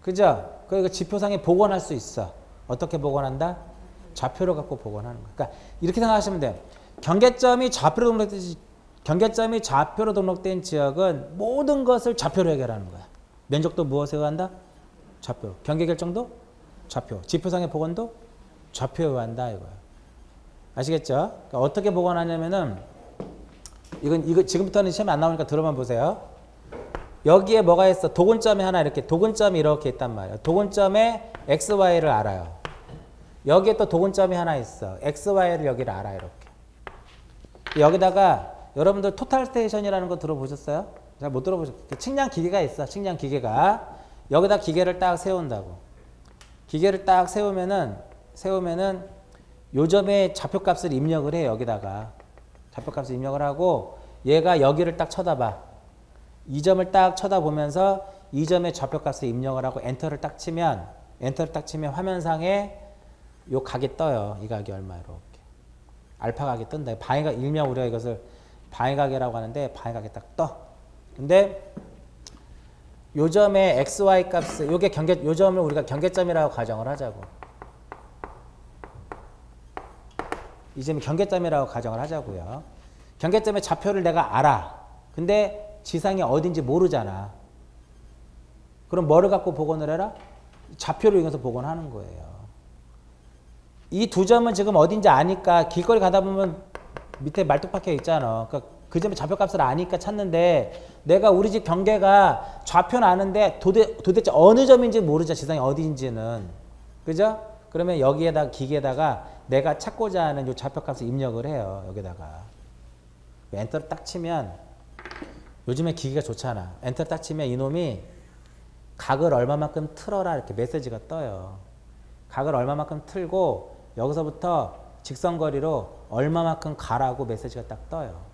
그죠? 그 지표상에 복원할 수 있어. 어떻게 복원한다? 좌표를 갖고 복원하는 거야. 그러니까 이렇게 생각하시면 돼요. 경계점이 좌표로 등록된 지역은 모든 것을 좌표로 해결하는 거야. 면적도 무엇에 의한다? 좌표. 경계 결정도? 좌표. 지표상의 복원도? 좌표에 의한다 이거야. 아시겠죠? 그러니까 어떻게 복원하냐면은 이거 지금부터는 시험에 안 나오니까 들어만 보세요. 여기에 뭐가 있어? 도근점이 하나 이렇게 도근점이 이렇게 있단 말이야. 도근점에 x, y를 알아요. 여기에 또 도근점이 하나 있어. x, y를 여기를 알아 이렇게. 여기다가 여러분들 토탈 스테이션이라는 거 들어보셨어요? 잘 못 들어보셨어요? 측량 기계가 있어. 측량 기계가. 여기다 기계를 딱 세운다고. 기계를 딱 세우면은 요점에 좌표값을 입력을 해. 여기다가. 좌표값을 입력을 하고 얘가 여기를 딱 쳐다봐. 이 점을 딱 쳐다보면서 이 점의 좌표값을 입력을 하고 엔터를 딱 치면 화면상에 요 각이 떠요. 이 각이 얼마 이렇게. 알파 각이 뜬다. 방해각 일명 우리가 이것을 방해각이라고 하는데 방해각이 딱 떠. 근데 요 점의 xy 값을 요 점을 우리가 경계점이라고 가정을 하자고. 이 점이 경계점이라고 가정을 하자고요. 경계점의 좌표를 내가 알아. 근데 지상이 어딘지 모르잖아. 그럼 뭐를 갖고 복원을 해라? 좌표를 이용해서 복원하는 거예요. 이 두 점은 지금 어딘지 아니까 길거리 가다 보면 밑에 말뚝박혀 있잖아. 그러니까 그 점의 좌표값을 아니까 찾는데 내가 우리 집 경계가 좌표는 아는데 도대체 어느 점인지 모르죠. 지상이 어디인지는. 그죠? 그러면 여기에다가 기계에다가 내가 찾고자 하는 요 좌표값을 입력을 해요. 여기다가. 엔터를 딱 치면 요즘에 기기가 좋잖아. 엔터 딱 치면 이놈이 각을 얼마만큼 틀어라 이렇게 메시지가 떠요. 각을 얼마만큼 틀고 여기서부터 직선거리로 얼마만큼 가라고 메시지가 딱 떠요.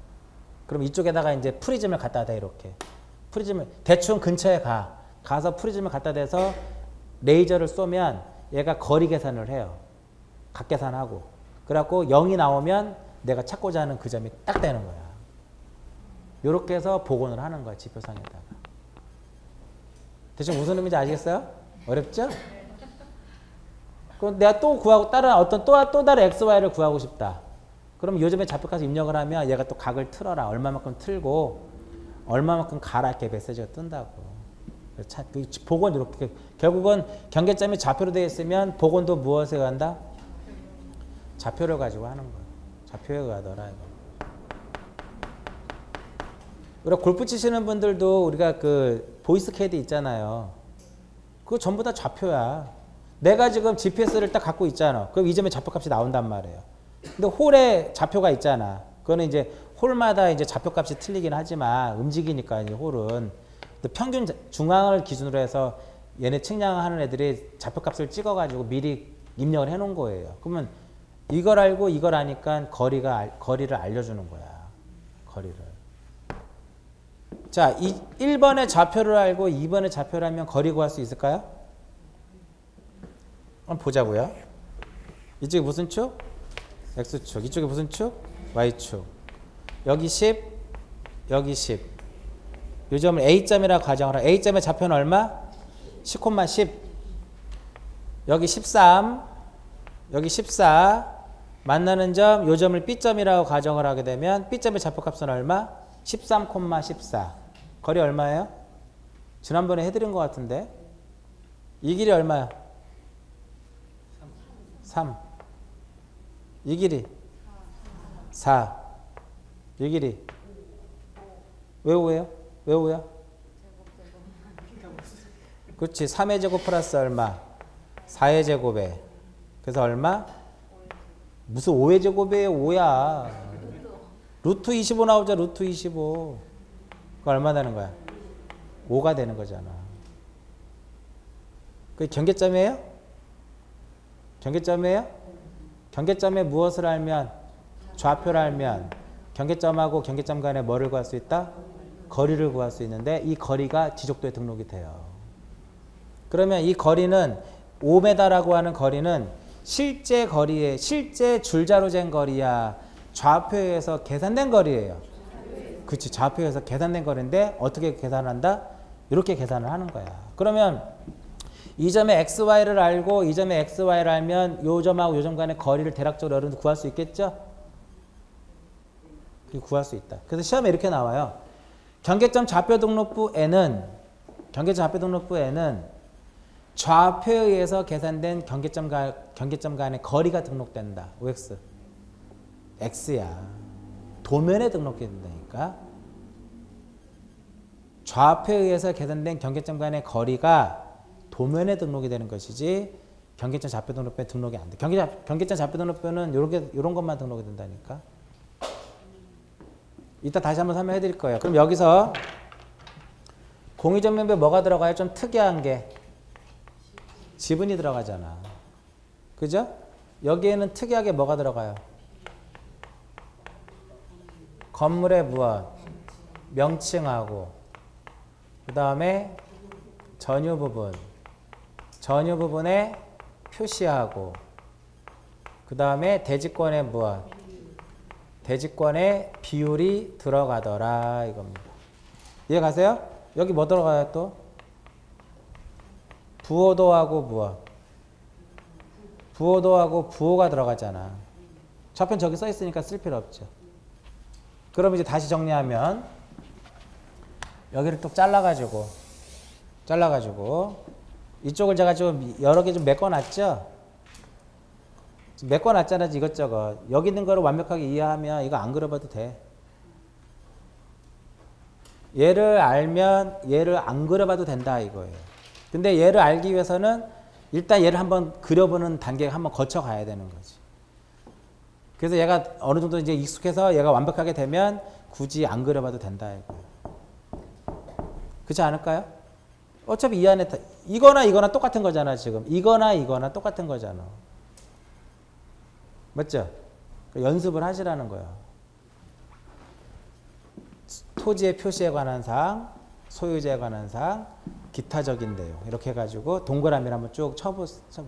그럼 이쪽에다가 이제 프리즘을 갖다 대 이렇게. 프리즘을 대충 근처에 가서 프리즘을 갖다 대서 레이저를 쏘면 얘가 거리 계산을 해요. 각 계산하고. 그래갖고 0이 나오면 내가 찾고자 하는 그 점이 딱 되는 거야. 이렇게 해서 복원을 하는 거야. 지표상에다가. 대충 무슨 의미인지 아시겠어요? 어렵죠? 그럼 내가 또 구하고 또 다른 XY를 구하고 싶다. 그럼 요즘에 좌표값을 입력을 하면 얘가 또 각을 틀어라. 얼마만큼 틀고 얼마만큼 가라 이렇게 메시지가 뜬다고. 복원 이렇게 결국은 경계점이 좌표로 되어 있으면 복원도 무엇에 의한다? 좌표를 가지고 하는 거야. 좌표에 의하더라. 그리고 골프 치시는 분들도 우리가 그 보이스 캐디 있잖아요. 그거 전부 다 좌표야. 내가 지금 GPS를 딱 갖고 있잖아. 그럼 이 점의 좌표값이 나온단 말이에요. 근데 홀에 좌표가 있잖아. 그거는 이제 홀마다 이제 좌표값이 틀리긴 하지만 움직이니까 이제 홀은. 근데 평균 중앙을 기준으로 해서 얘네 측량하는 애들이 좌표값을 찍어가지고 미리 입력을 해놓은 거예요. 그러면 이걸 알고 이걸 아니까 거리를 알려주는 거야. 거리를. 자, 1번의 좌표를 알고 2번의 좌표를 알면 거리 구할 수 있을까요? 한번 보자고요. 이쪽이 무슨 축? X축. 이쪽이 무슨 축? Y축. 여기 10, 여기 10. 이 점을 A점이라고 가정을 하라. A점의 좌표는 얼마? 10,10. 여기 13, 여기 14. 만나는 점, 이 점을 B점이라고 가정을 하게 되면 B점의 좌표값은 얼마? 13,14. 거리 얼마예요? 지난번에 해드린 것 같은데. 이 길이 얼마야? 3. 이 길이 4. 이 길이 왜 5예요? 왜 5야? 그렇지. 3의 제곱 플러스 얼마? 4의 제곱에 그래서 얼마? 무슨 5의 제곱이에요? 5야. 루트 25 나오죠. 루트 25. 그거 얼마 되는 거야? 5가 되는 거잖아. 그게 경계점이에요? 경계점이에요? 경계점에 무엇을 알면? 좌표를 알면 경계점하고 경계점 간에 뭐를 구할 수 있다? 거리를 구할 수 있는데 이 거리가 지적도에 등록이 돼요. 그러면 이 거리는 5m라고 하는 거리는 실제 거리에 실제 줄자로 잰 거리야? 좌표에서 계산된 거리예요. 그렇지. 좌표에서 계산된 거리인데 어떻게 계산한다? 이렇게 계산을 하는 거야. 그러면 이 점의 xy를 알고 이 점의 xy를 알면 이 점하고 이 점 간의 거리를 대략적으로 여러분들 구할 수 있겠죠? 구할 수 있다. 그래서 시험에 이렇게 나와요. 경계점 좌표 등록부에는 좌표에 의해서 계산된 경계점 간의 거리가 등록된다. OX. X야. 도면에 등록이 된다니까. 좌표에 의해서 계산된 경계점 간의 거리가 도면에 등록이 되는 것이지 경계점 좌표 등록부에 등록이 안 돼. 경계점 좌표 등록부는 이런 것만 등록이 된다니까. 이따 다시 한번 설명해 드릴 거예요. 그럼 여기서 공유전면부에 뭐가 들어가요? 좀 특이한 게 지분이 들어가잖아. 그죠? 여기에는 특이하게 뭐가 들어가요? 건물의 무엇? 명칭하고 그 다음에 전유 부분에 표시하고 그 다음에 대지권의 무엇? 대지권의 비율이 들어가더라 이겁니다. 이해 가세요? 여기 뭐 들어가요 또? 부호도하고 무엇? 부호도하고 부호가 들어가잖아. 좌표는 저기 써 있으니까 쓸 필요 없죠. 그럼 이제 다시 정리하면 여기를 또 잘라가지고 이쪽을 제가 좀 여러 개 좀 메꿔놨죠? 메꿔놨잖아 이것저것. 여기 있는 거를 완벽하게 이해하면 이거 안 그려봐도 돼. 얘를 알면 얘를 안 그려봐도 된다 이거예요. 근데 얘를 알기 위해서는 일단 얘를 한번 그려보는 단계를 한번 거쳐가야 되는 거지. 그래서 얘가 어느 정도 이제 익숙해서 얘가 완벽하게 되면 굳이 안 그려봐도 된다 이거예요. 그렇지 않을까요? 어차피 이 안에 이거나 똑같은 거잖아 지금. 이거나 똑같은 거잖아. 맞죠? 연습을 하시라는 거야. 토지의 표시에 관한 사항, 소유자에 관한 사항, 기타적인 내용 이렇게 해가지고 동그라미를 한번 쭉 쳐보세요.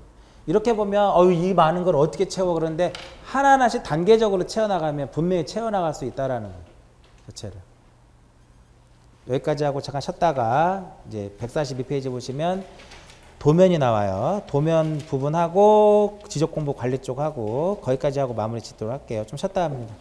이렇게 보면 이 많은 걸 어떻게 채워 그러는데 하나하나씩 단계적으로 채워나가면 분명히 채워나갈 수 있다라는 거예요. 자체를. 여기까지 하고 잠깐 쉬었다가 이제 142페이지 보시면 도면이 나와요. 도면 부분하고 지적공부 관리 쪽 하고 거기까지 하고 마무리 짓도록 할게요. 좀 쉬었다 합니다.